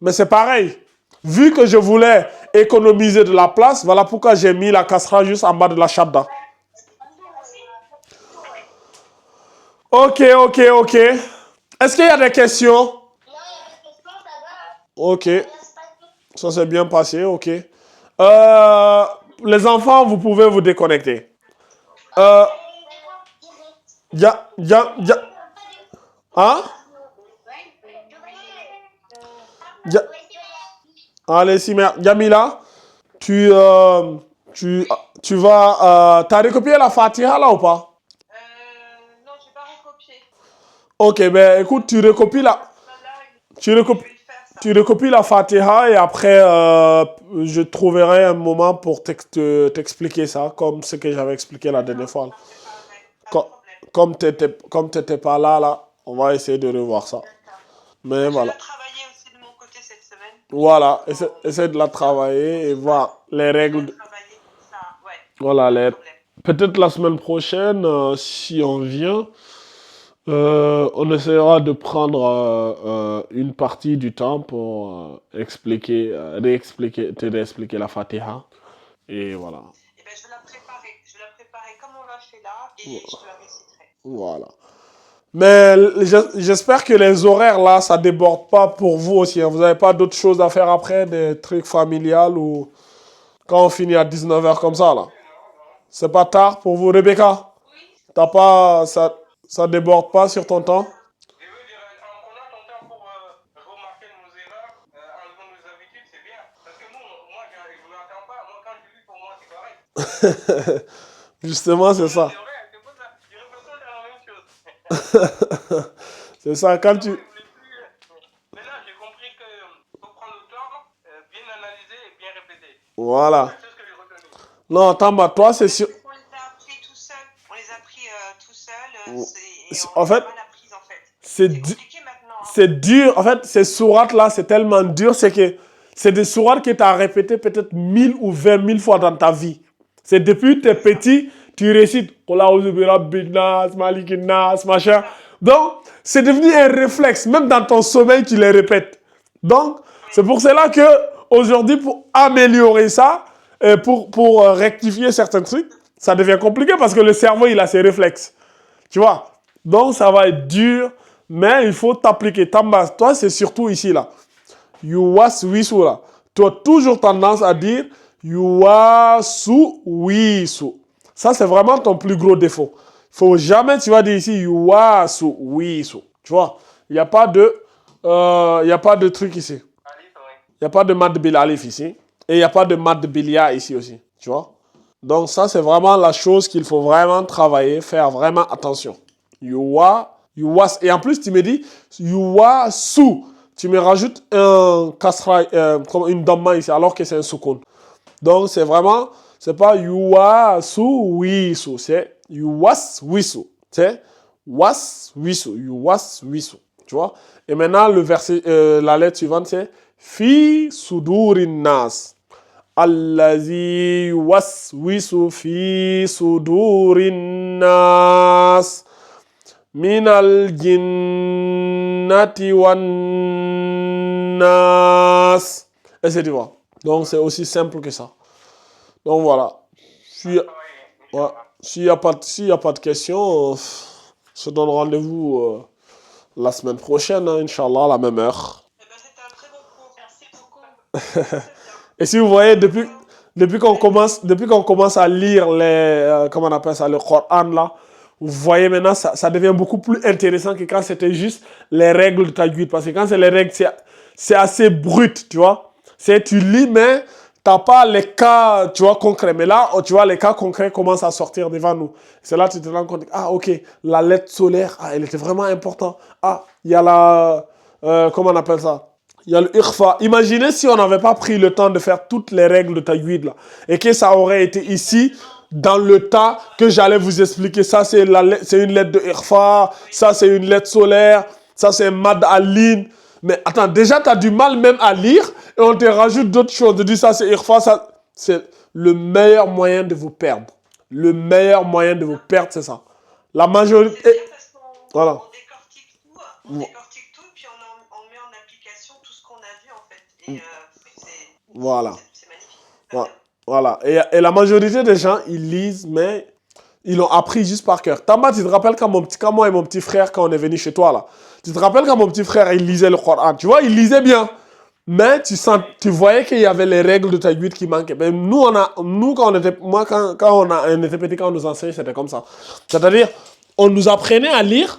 Mais c'est pareil. Vu que je voulais économiser de la place, voilà pourquoi j'ai mis la casserole juste en bas de la shadda. Ok. Est-ce qu'il y a des questions? Ok. Ça s'est bien passé, ok. Les enfants, vous pouvez vous déconnecter. Hein? Allez, Simer. Yamila, tu vas... t'as recopié la Fatiha là ou pas? Non, j'ai pas recopié. Ok, ben écoute, tu recopies tu recopies, tu recopies la Fatiha et après, je trouverai un moment pour t'expliquer ça, comme ce que j'avais expliqué la dernière fois. Co- comme t'étais pas là, on va essayer de revoir ça. Mais Je voilà. vais travailler aussi de mon côté cette semaine. Voilà, essaie de la travailler et voir les Je règles. vais travailler comme ça, ouais. Voilà, Pas de problème. peut-être la semaine prochaine, si on vient, on essaiera de prendre une partie du temps pour te réexpliquer la Fatiha. Et voilà. Eh ben, je vais la préparer. Je vais la préparer comme on l'a fait là et je te la réciterai. Voilà. Mais j'espère que les horaires là, ça déborde pas pour vous aussi, hein. Vous n'avez pas d'autres choses à faire après, des trucs familiales ou quand on finit à 19h comme ça là. C'est pas tard pour vous, Rebecca? T'as pas, ça déborde pas sur ton temps? Je veux dire, en prenant ton temps pour remarquer nos erreurs, enlevant nos habitudes, c'est bien. Parce que moi, je ne m'attends pas. Moi, quand je lis, pour moi, c'est correct. Justement, c'est ça. C'est vrai, c'est pour ça. J'ai l'impression de faire la même chose. C'est ça, quand tu... Maintenant, j'ai compris qu'il faut prendre le temps, bien analyser et bien répéter. Voilà. C'est ce que j'ai retenu. Non, Tamba, toi, c'est sûr. On les a appris tout seul. On les a appris tout seul. En fait, On a appris en fait. c'est compliqué maintenant. c'est dur. En fait, ces sourates là, c'est tellement dur, c'est que c'est des sourates que tu as répétées peut-être 1000 ou 20 000 fois dans ta vie. C'est depuis que tu es petit, tu récites machin. Donc, c'est devenu un réflexe. Même dans ton sommeil, tu les répètes. Donc, c'est pour cela que aujourd'hui, pour améliorer ça, pour rectifier certains trucs, ça devient compliqué parce que le cerveau, il a ses réflexes. Tu vois? Donc, ça va être dur, mais il faut t'appliquer. Tamba, toi, c'est surtout ici, là. Yuwas wisu, là. Tu as toujours tendance à dire yuwasu wisu. Ça, c'est vraiment ton plus gros défaut. Il faut jamais, tu vas dire ici yuwasu wisu. Tu vois? Il n'y a pas de truc ici. Allez, oui. Il n'y a pas de mad bil alif ici. Et il n'y a pas de mad bilia ici aussi. Tu vois? Donc ça, c'est vraiment la chose qu'il faut vraiment travailler, faire vraiment attention. Yuwas. Et en plus, tu me dis yuwasu. Tu me rajoutes un kasra, comme une damma ici, alors que c'est un soukoun. Donc c'est vraiment, c'est pas yuwasu wisu, c'est yuwas wisu. C'est was wisu, yuwas wisu. Tu vois? Et maintenant, le verset, la lettre suivante, c'est fi sudurin nas. Allazi yuwaswisu fi sudurin nas. Minal jinnati wan nas. Et c'est tu vois. Donc c'est aussi simple que ça. Donc voilà. S'il n'y a pas de questions, on se donne rendez-vous la semaine prochaine, hein, Inch'Allah, à la même heure. Eh ben, c'était un très bon cours. Merci beaucoup. Et si vous voyez, depuis qu'on commence à lire comment on appelle ça, le Coran là, vous voyez maintenant, ça devient beaucoup plus intéressant que quand c'était juste les règles de tajwid. Parce que quand c'est les règles, c'est assez brut, tu vois. Tu lis, mais t'as pas les cas, tu vois, concrets. Mais là, tu vois, les cas concrets commencent à sortir devant nous. C'est là que tu te rends compte, ah, ok, la lettre solaire, elle était vraiment importante. Ah, il y a comment on appelle ça? Il y a le ikhfa. Imaginez si on n'avait pas pris le temps de faire toutes les règles de tajwid là. Et que ça aurait été ici, dans le temps que j'allais vous expliquer. Ça, c'est une lettre de ikhfa. Ça, c'est une lettre solaire. Ça, c'est mad alin. Mais attends, déjà, tu as du mal même à lire. Et on te rajoute d'autres choses. Tu dis ça, c'est ikhfa. Ça, c'est le meilleur moyen de vous perdre. Le meilleur moyen de vous perdre, c'est ça. La majorité... C'est bien parce qu'on Voilà. décortique tout. On décortique tout et puis on met en application tout ce qu'on a vu en fait. Et Voilà. c'est magnifique. Voilà. Et la majorité des gens, ils lisent, mais ils l'ont appris juste par cœur. Tamba, tu te rappelles quand moi et mon petit frère, quand on est venu chez toi, là, tu te rappelles quand mon petit frère, il lisait le Coran. Tu vois, il lisait bien. Mais tu voyais qu'il y avait les règles de tajwid qui manquaient. Mais quand on était petit, quand on nous enseignait, c'était comme ça. C'est-à-dire, on nous apprenait à lire,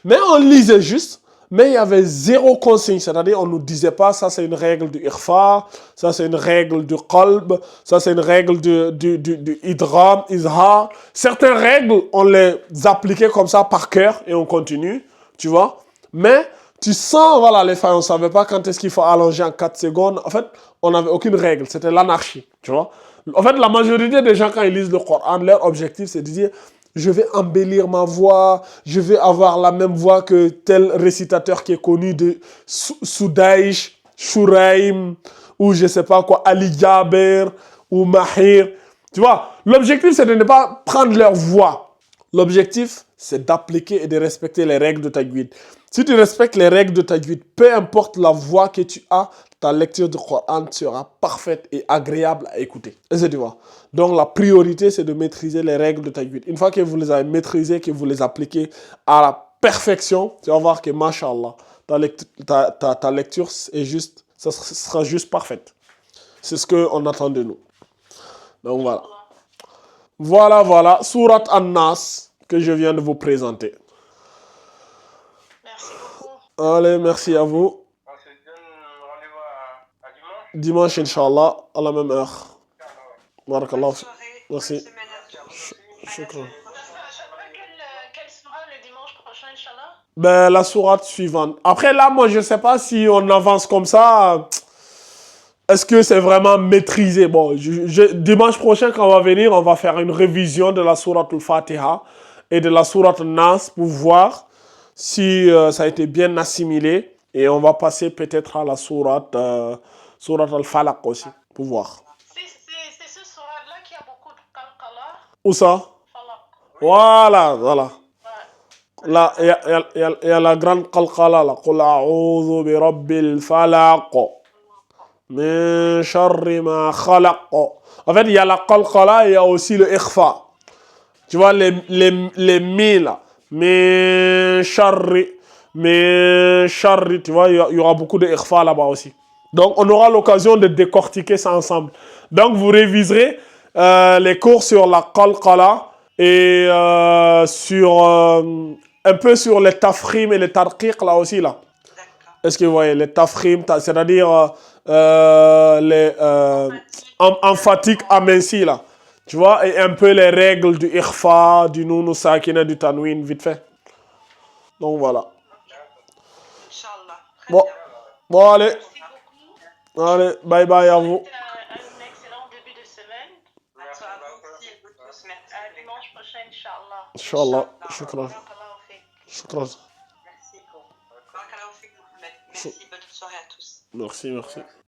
mais on lisait juste. Mais il y avait zéro consigne, c'est-à-dire on ne nous disait pas ça c'est une règle du irfa, ça c'est une règle du qalb, ça c'est une règle du idram, izhar. Certaines règles, on les appliquait comme ça par cœur et on continue. tu vois. Mais tu sens, voilà, les failles, on ne savait pas quand est-ce qu'il faut allonger en 4 secondes. En fait, on n'avait aucune règle, c'était l'anarchie, tu vois. En fait, la majorité des gens, quand ils lisent le Coran, leur objectif, c'est de dire, je vais embellir ma voix, je vais avoir la même voix que tel récitateur qui est connu de Soudaïch, Shuraim, ou je sais pas quoi, Ali Jaber, ou Mahir. Tu vois, l'objectif, c'est de ne pas prendre leur voix. L'objectif, c'est d'appliquer et de respecter les règles de tajwid. Si tu respectes les règles de tajwid, peu importe la voix que tu as, ta lecture du Coran sera parfaite et agréable à écouter. Est-ce que tu vois? Donc la priorité, c'est de maîtriser les règles de tajwid. Une fois que vous les avez maîtrisées, que vous les appliquez à la perfection, tu vas voir que, mashallah, ta lecture est juste, ça sera juste parfaite. C'est ce qu'on attend de nous. Donc voilà. Voilà, Surat An-Nas que je viens de vous présenter. Merci beaucoup. Allez, merci à vous. On se donne rendez-vous à dimanche. Dimanche, Inch'Allah, à la même heure. Barakallah. Bonne soirée, Merci. bonne semaine à tous. Shukran. Ça sera quel sera le dimanche prochain, Inch'Allah? Ben, la sourate suivante. Après, là, moi, je ne sais pas si on avance comme ça. Est-ce que c'est vraiment maîtrisé? Bon, dimanche prochain, quand on va venir, on va faire une révision de la sourate al-Fatiha et de la sourate Nas pour voir si ça a été bien assimilé. Et on va passer peut-être à la sourate al-Falaq aussi, pour voir. C'est ce soir-là qui a beaucoup de qalqala. Où ça? Falaq. Voilà. Ouais. Là, il y a la grande qalqala, là. Qul a'udhu bi rabbil falaq. Min sharri ma khalaq. En fait, il y a la qalqala et il y a aussi le ikhfa. Tu vois, les mi là. Min sharri, tu vois, il y aura beaucoup de ikhfa là-bas aussi. Donc, on aura l'occasion de décortiquer ça ensemble. Donc, vous réviserez les cours sur la qalqala et un peu sur les tafrim et les tarqiq là aussi là. Est-ce que vous voyez les tafrim, c'est-à-dire les emphatiques amincis là. Tu vois, et un peu les règles du ikhfa, du nounou sakina, du tanwin, vite fait. Donc voilà. Inch'Allah. Très Bon, bien. bon allez, Merci beaucoup. allez, bye bye à vous. Un excellent début de semaine. À toi, à vous aussi, à vous tous. Merci. À dimanche prochain, Inch'Allah. Inch'Allah, shukran, Barakallahu fik. shukran. Merci. Barakallahu fik, Mohamed. Merci. Bonne soirée à tous. Merci.